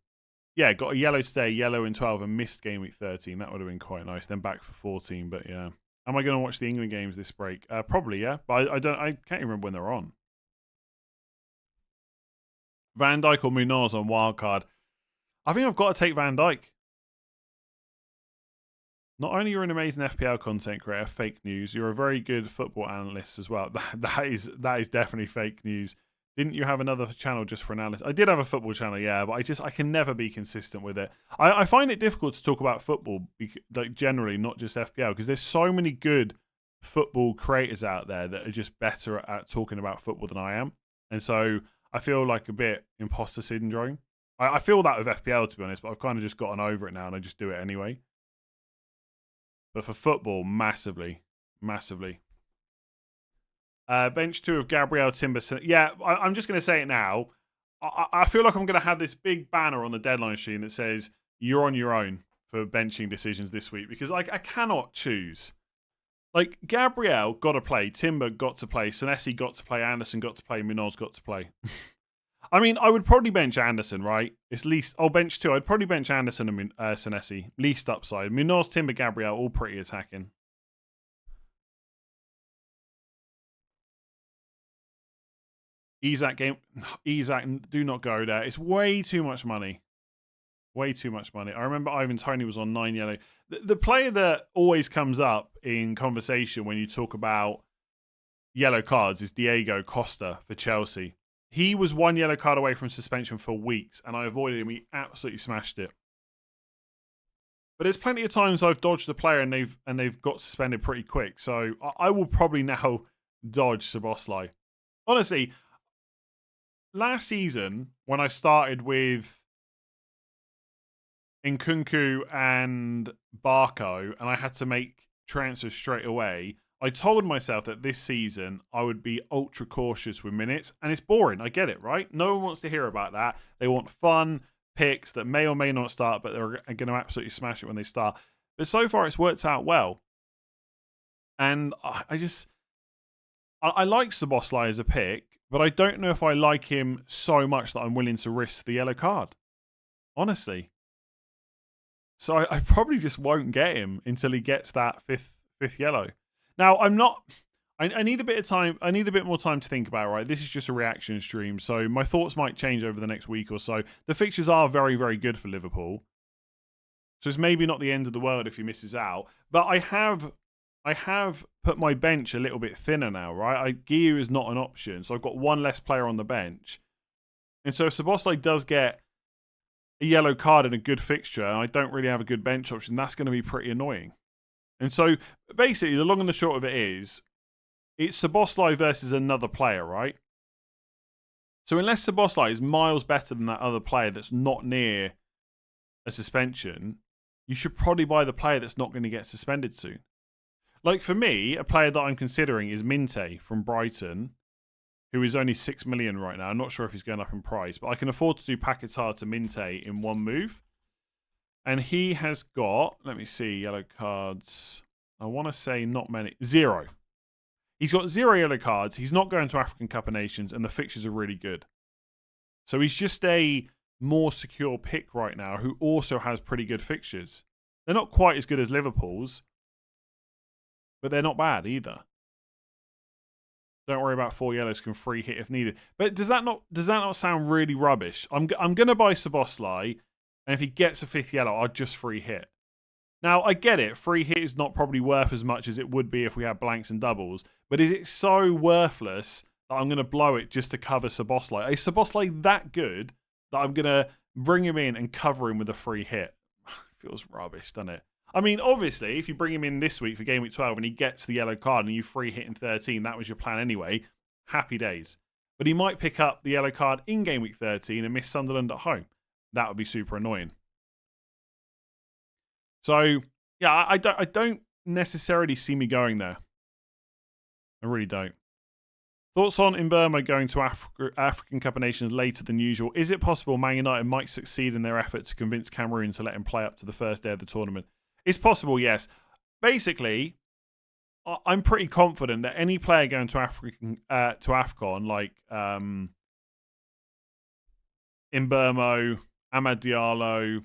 Yeah, got a yellow today, yellow in 12 and missed game week 13. That would have been quite nice. Then back for 14, but yeah. Am I going to watch the England games this break? Probably, yeah. But I can't even remember when they're on. Van Dijk or Munoz on wildcard. I think I've got to take Van Dijk. Not only are you an amazing FPL content creator, fake news, you're a very good football analyst as well. That is definitely fake news. Didn't you have another channel just for analysis? I did have a football channel, yeah, but I can never be consistent with it. I find it difficult to talk about football, like generally, not just FPL, because there's so many good football creators out there that are just better at talking about football than I am. And so I feel like a bit imposter syndrome. I feel that with FPL, to be honest, but I've kind of just gotten over it now and I just do it anyway. But for football, massively. Bench 2 of Gabriel Timber. Yeah, I'm just going to say it now. I feel like I'm going to have this big banner on the deadline sheet that says, you're on your own for benching decisions this week. Because I cannot choose. Like, Gabriel got to play. Timber got to play. Senesi got to play. Anderson got to play. Munoz got to play. I mean, I would probably bench Anderson, right? It's least. I'll bench 2. I'd probably bench Anderson and Senesi. Least upside. Munoz, Timber, Gabriel, all pretty attacking. Isak, do not go there. It's way too much money. Way too much money. I remember Ivan Toney was on 9 yellow. The player that always comes up in conversation when you talk about yellow cards is Diego Costa for Chelsea. He was 1 yellow card away from suspension for weeks, and I avoided him. He absolutely smashed it. But there's plenty of times I've dodged a player and they've got suspended pretty quick. So I will probably now dodge Szoboszlai. Honestly, last season when I started with Nkunku and Barco and I had to make transfers straight away, I told myself that this season I would be ultra cautious with minutes, and it's boring. I get it, right? No one wants to hear about that. They want fun picks that may or may not start, but they're going to absolutely smash it when they start. But so far, it's worked out well. And I like Szoboszlai as a pick, but I don't know if I like him so much that I'm willing to risk the yellow card. Honestly. So I probably just won't get him until he gets that fifth yellow. Now, I'm not... I need a bit of time. I need a bit more time to think about it, right? This is just a reaction stream, so my thoughts might change over the next week or so. The fixtures are very, very good for Liverpool. So it's maybe not the end of the world if he misses out. But I have put my bench a little bit thinner now, right? Guiu is not an option, so I've got one less player on the bench. And so if Szoboszlai does get a yellow card in a good fixture, and I don't really have a good bench option, that's going to be pretty annoying. And so basically, the long and the short of it is, it's Szoboszlai versus another player, right? So unless Szoboszlai is miles better than that other player that's not near a suspension, you should probably buy the player that's not going to get suspended soon. Like for me, a player that I'm considering is Minte from Brighton, who is only 6 million right now. I'm not sure if he's going up in price, but I can afford to do Paquetá to Minte in one move. And he has got, let me see, yellow cards. I want to say not many. 0. He's got 0 yellow cards. He's not going to African Cup of Nations, and the fixtures are really good. So he's just a more secure pick right now who also has pretty good fixtures. They're not quite as good as Liverpool's, but they're not bad either. Don't worry about 4 yellows, can free hit if needed. But does that not sound really rubbish? I'm going to buy Szoboszlai, and if he gets a 5th yellow, I'll just free hit. Now, I get it. Free hit is not probably worth as much as it would be if we had blanks and doubles. But is it so worthless that I'm going to blow it just to cover Szoboszlai? Is Szoboszlai that good that I'm going to bring him in and cover him with a free hit? Feels rubbish, doesn't it? I mean, obviously, if you bring him in this week for Game Week 12 and he gets the yellow card and you free hit in 13, that was your plan anyway. Happy days. But he might pick up the yellow card in Game Week 13 and miss Sunderland at home. That would be super annoying. So, yeah, I don't necessarily see me going there. I really don't. Thoughts on Mbeumo going to African Cup of Nations later than usual? Is it possible Man United might succeed in their effort to convince Cameroon to let him play up to the first day of the tournament? It's possible, yes. Basically, I'm pretty confident that any player going to AFCON, like Mbeumo, Amad Diallo,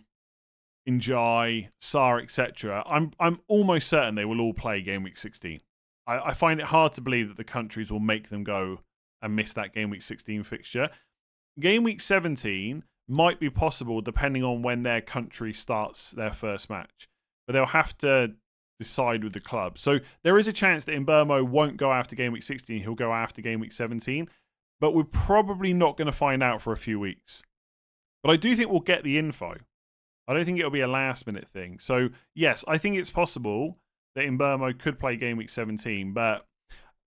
Njai, Sarr, etc., I'm almost certain they will all play Game Week 16. I find it hard to believe that the countries will make them go and miss that Game Week 16 fixture. Game Week 17 might be possible depending on when their country starts their first match. But they'll have to decide with the club. So there is a chance that Mbeumo won't go after Game Week 16. He'll go after Game Week 17. But we're probably not going to find out for a few weeks. But I do think we'll get the info. I don't think it'll be a last-minute thing. So, yes, I think it's possible that Mbeumo could play Game Week 17. But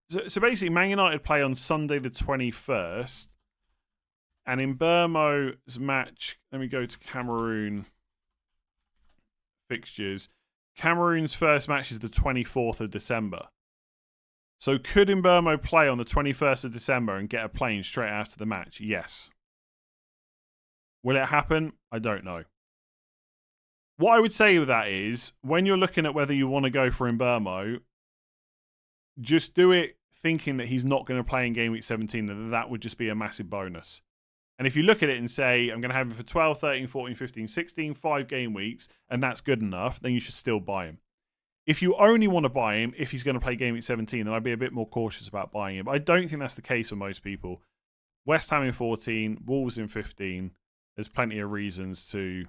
so basically, Man United play on Sunday the 21st. And Mbeumo's match, let me go to Cameroon fixtures. Cameroon's first match is the 24th of December. So could Mbeumo play on the 21st of December and get a plane straight after the match? Yes. Will it happen? I don't know. What I would say with that is, when you're looking at whether you want to go for Mbeumo, just do it thinking that he's not going to play in Game Week 17, and that would just be a massive bonus. And if you look at it and say, I'm going to have him for 12, 13, 14, 15, 16, 5 game weeks, and that's good enough, then you should still buy him. If you only want to buy him if he's going to play Game Week 17, then I'd be a bit more cautious about buying him. But I don't think that's the case for most people. West Ham in 14, Wolves in 15. There's plenty of reasons to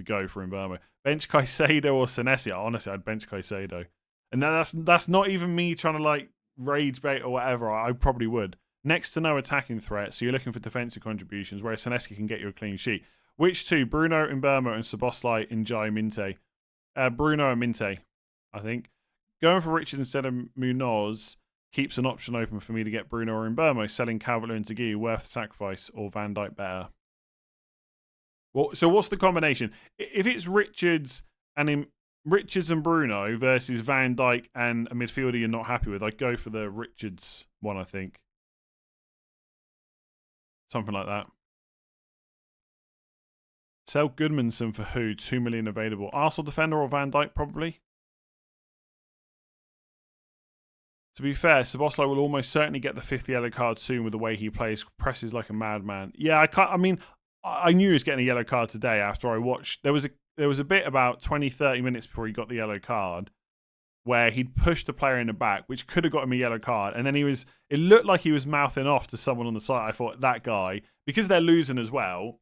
go for Mbeumo. Bench Caicedo or Senesi. Honestly, I'd bench Caicedo. And that's not even me trying to like rage bait or whatever. I probably would. Next to no attacking threat, so you're looking for defensive contributions, whereas Senesi can get you a clean sheet. Which two? Bruno, Mbeumo, and Szoboszlai, Njai, Minte. Bruno and Minte, I think. Going for Richards instead of Munoz keeps an option open for me to get Bruno or Mbeumo. Selling Calvert-Lewin to Guy, worth the sacrifice, or Van Dijk better? Well, so what's the combination? If it's Richards and Bruno versus Van Dijk and a midfielder you're not happy with, I'd go for the Richards one, I think. Something like that. Sell Goodmanson for who? 2 million available. Arsenal defender or Van Dijk, probably. To be fair, Szoboszlai will almost certainly get the 5th yellow card soon with the way he plays. Presses like a madman. Yeah, I knew he was getting a yellow card today after I watched. There was a bit about 20, 30 minutes before he got the yellow card where he'd pushed the player in the back, which could have got him a yellow card. And then it looked like he was mouthing off to someone on the side. I thought, that guy, because they're losing as well,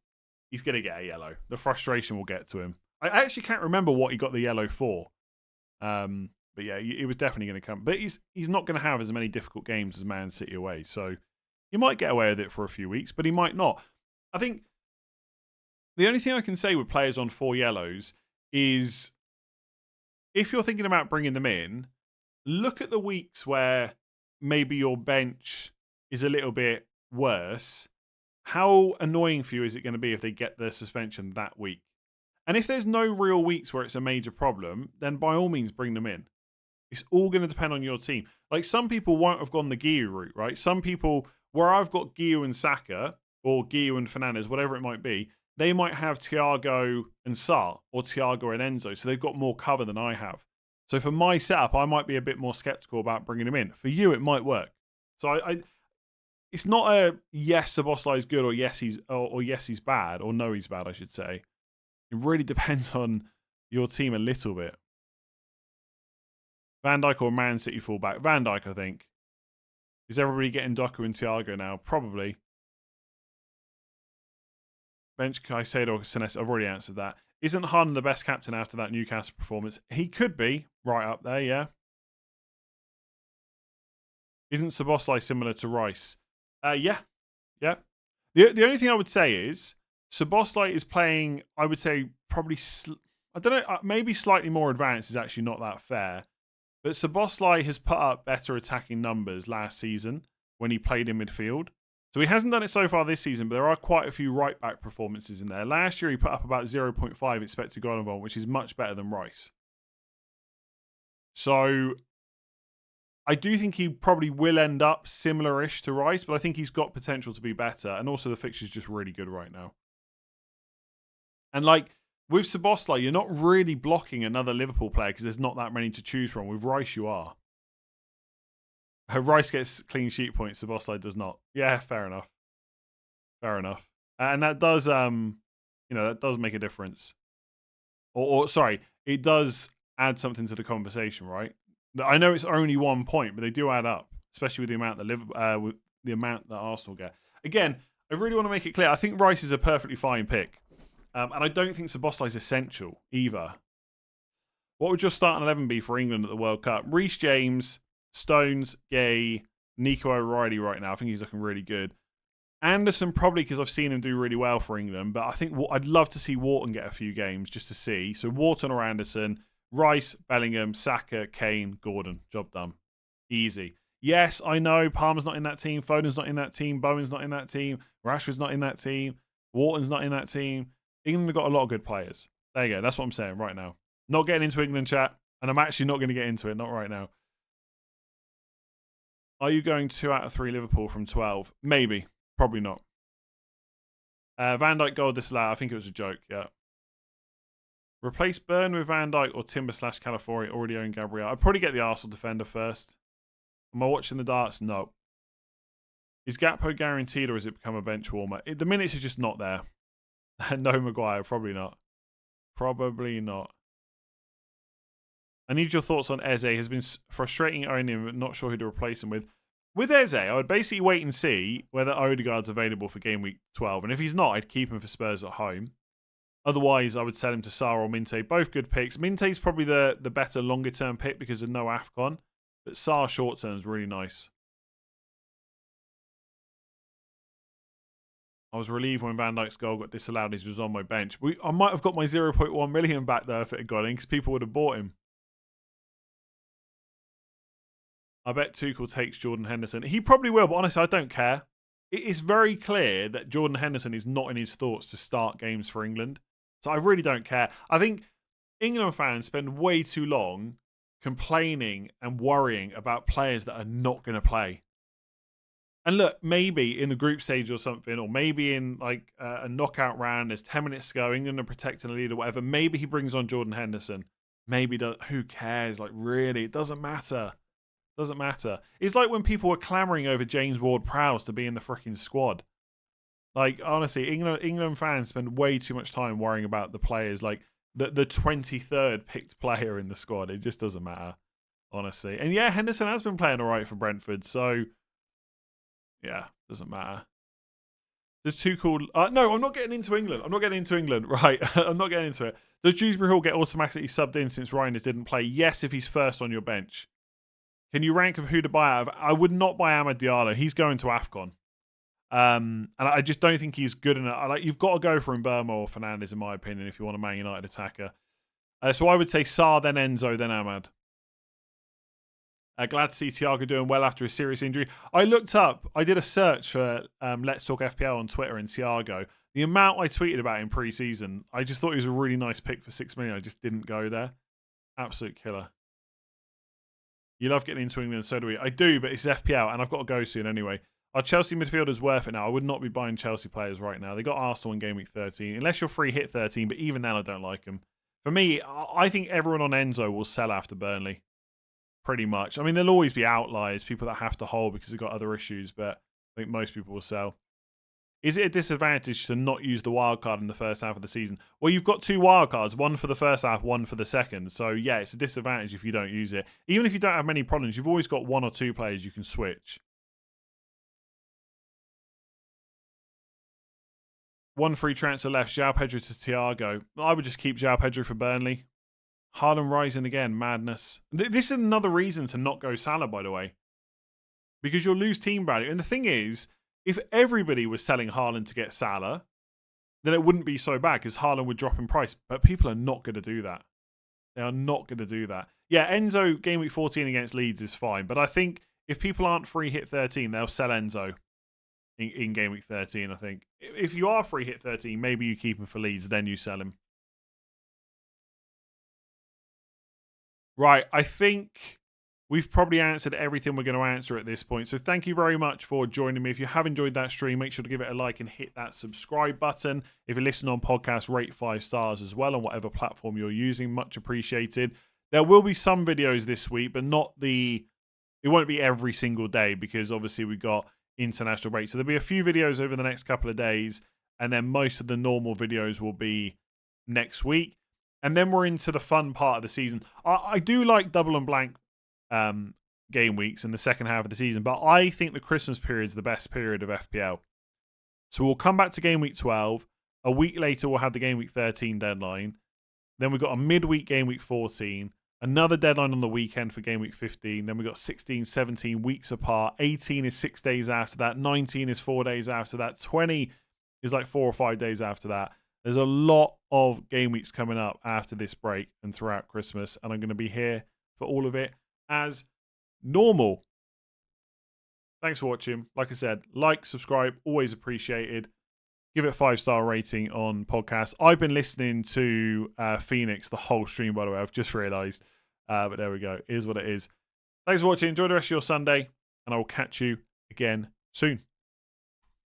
he's going to get a yellow. The frustration will get to him. I actually can't remember what he got the yellow for. But yeah, it was definitely going to come. But he's not going to have as many difficult games as Man City away. So he might get away with it for a few weeks, but he might not. I think the only thing I can say with players on 4 yellows is if you're thinking about bringing them in, look at the weeks where maybe your bench is a little bit worse. How annoying for you is it going to be if they get the suspension that week? And if there's no real weeks where it's a major problem, then by all means bring them in. It's all going to depend on your team. Like some people won't have gone the Guiu route, right? Some people, where I've got Guiu and Saka, or Guiu and Fernandes, whatever it might be, they might have Thiago and Sarr, or Thiago and Enzo, so they've got more cover than I have. So for my setup, I might be a bit more skeptical about bringing him in. For you, it might work. So it's not a yes, Szoboszlai is good, or yes, he's bad, or no, he's bad, I should say. It really depends on your team a little bit. Van Dijk or Man City fullback? Van Dijk, I think. Is everybody getting Doku and Thiago now? Probably. Bench Caicedo or Senesi? I've already answered that. Isn't Harden the best captain after that Newcastle performance? He could be right up there, yeah. Isn't Szoboszlai similar to Rice? Yeah. The only thing I would say is Szoboszlai is playing, I would say, probably, I don't know, maybe slightly more advanced is actually not that fair. But Szoboszlai has put up better attacking numbers last season when he played in midfield. So he hasn't done it so far this season, but there are quite a few right-back performances in there. Last year he put up about 0.5 expected goal involvement, which is much better than Rice. So I do think he probably will end up similar-ish to Rice, but I think he's got potential to be better. And also the fixture's just really good right now. And like with Szoboszlai, you're not really blocking another Liverpool player because there's not that many to choose from. With Rice, you are. Rice gets clean sheet points, Szoboszlai does not. Yeah, fair enough. And that does, that does make a difference. or sorry, it does add something to the conversation, right? I know it's only 1 point, but they do add up, especially with the amount that with the amount that Arsenal get. Again, I really want to make it clear. I think Rice is a perfectly fine pick, and I don't think Szoboszlai is essential either. What would your starting 11 be for England at the World Cup? Reece James, Stones, Gay, Nico O'Reilly right now. I think he's looking really good. Anderson probably because I've seen him do really well for England, but I think I'd love to see Wharton get a few games just to see. So Wharton or Anderson, Rice, Bellingham, Saka, Kane, Gordon. Job done. Easy. Yes, I know Palmer's not in that team, Foden's not in that team, Bowen's not in that team, Rashford's not in that team, Wharton's not in that team. England have got a lot of good players. There you go. That's what I'm saying right now. Not getting into England chat, and I'm actually not going to get into it. Not right now. Are you going 2 out of 3 Liverpool from 12? Maybe. Probably not. Van Dijk goal disallowed. I think it was a joke, yeah. Replace Burn with Van Dijk or Timber / Calafiori. Already own Gabriel. I'd probably get the Arsenal defender first. Am I watching the darts? No. Is Gakpo guaranteed or has it become a bench warmer? The minutes are just not there. No Maguire. Probably not. Probably not. I need your thoughts on Eze. Has been frustrating owning him, but not sure who to replace him with. With Eze, I would basically wait and see whether Odegaard's available for game week 12. And if he's not, I'd keep him for Spurs at home. Otherwise, I would sell him to Sarr or Minte. Both good picks. Minte's probably the better longer-term pick because of no AFCON. But Sarr short-term is really nice. I was relieved when Van Dijk's goal got disallowed as he was on my bench. I might have got my 0.1 million back there if it had gone in because people would have bought him. I bet Tuchel takes Jordan Henderson. He probably will, but honestly, I don't care. It is very clear that Jordan Henderson is not in his thoughts to start games for England. So I really don't care. I think England fans spend way too long complaining and worrying about players that are not going to play. And look, maybe in the group stage or something, or maybe in like a knockout round, there's 10 minutes to go, England are protecting the lead or whatever. Maybe he brings on Jordan Henderson. Maybe who cares? Like, really, it doesn't matter. Doesn't matter. It's like when people were clamouring over James Ward-Prowse to be in the freaking squad. Like, honestly, England fans spend way too much time worrying about the players, like the 23rd picked player in the squad. It just doesn't matter, honestly. And yeah, Henderson has been playing all right for Brentford, so yeah, doesn't matter. There's Tuchel... no, I'm not getting into England. Right, I'm not getting into it. Does Dewsbury Hall get automatically subbed in since Reinders didn't play? Yes, if he's first on your bench. Can you rank of who to buy out of? I would not buy Amad Diallo. He's going to AFCON. And I just don't think he's good enough. You've got to go for Mbeumo or Fernandes, in my opinion, if you want a Man United attacker. So I would say Sarr, then Enzo, then Amad. Glad to see Thiago doing well after a serious injury. I did a search for Let's Talk FPL on Twitter and Thiago. The amount I tweeted about in pre-season, I just thought he was a really nice pick for 6 million. I just didn't go there. Absolute killer. You love getting into England, so do we. I do, but it's FPL, and I've got to go soon anyway. Are Chelsea midfielders worth it now? I would not be buying Chelsea players right now. They got Arsenal in game week 13. Unless you're free hit 13, but even then I don't like them. For me, I think everyone on Enzo will sell after Burnley. Pretty much. I mean, there'll always be outliers, people that have to hold because they've got other issues, but I think most people will sell. Is it a disadvantage to not use the wildcard in the first half of the season? Well, you've got 2 wildcards, one for the first half, one for the second. So, yeah, it's a disadvantage if you don't use it. Even if you don't have many problems, you've always got 1 or 2 players you can switch. One free transfer left, João Pedro to Thiago. I would just keep João Pedro for Burnley. Haaland rising again, madness. This is another reason to not go Salah, by the way. Because you'll lose team value. And the thing is, if everybody was selling Haaland to get Salah, then it wouldn't be so bad because Haaland would drop in price. But people are not going to do that. They are not going to do that. Yeah, Enzo game week 14 against Leeds is fine. But I think if people aren't free hit 13, they'll sell Enzo in game week 13, I think. If you are free hit 13, maybe you keep him for Leeds, then you sell him. Right, I think we've probably answered everything we're going to answer at this point. So thank you very much for joining me. If you have enjoyed that stream, make sure to give it a like and hit that subscribe button. If you're listening on podcast, rate 5 stars as well on whatever platform you're using. Much appreciated. There will be some videos this week, but it won't be every single day because obviously we've got international break. So there'll be a few videos over the next couple of days, and then most of the normal videos will be next week. And then we're into the fun part of the season. I do like double and blank game weeks in the second half of the season, but I think the Christmas period is the best period of FPL. So we'll come back to game week 12. A week later, we'll have the game week 13 deadline. Then we've got a midweek game week 14. Another deadline on the weekend for game week 15. Then we've got 16, 17 weeks apart. 18 is 6 days after that. 19 is 4 days after that. 20 is like 4 or 5 days after that. There's a lot of game weeks coming up after this break and throughout Christmas. And I'm going to be here for all of it as normal. Thanks for watching. Like I said, like, subscribe, always appreciated. Give it a 5-star rating on podcasts. I've been listening to Phoenix the whole stream, by the way. I've just realised. But there we go. It is what it is. Thanks for watching. Enjoy the rest of your Sunday. And I will catch you again soon.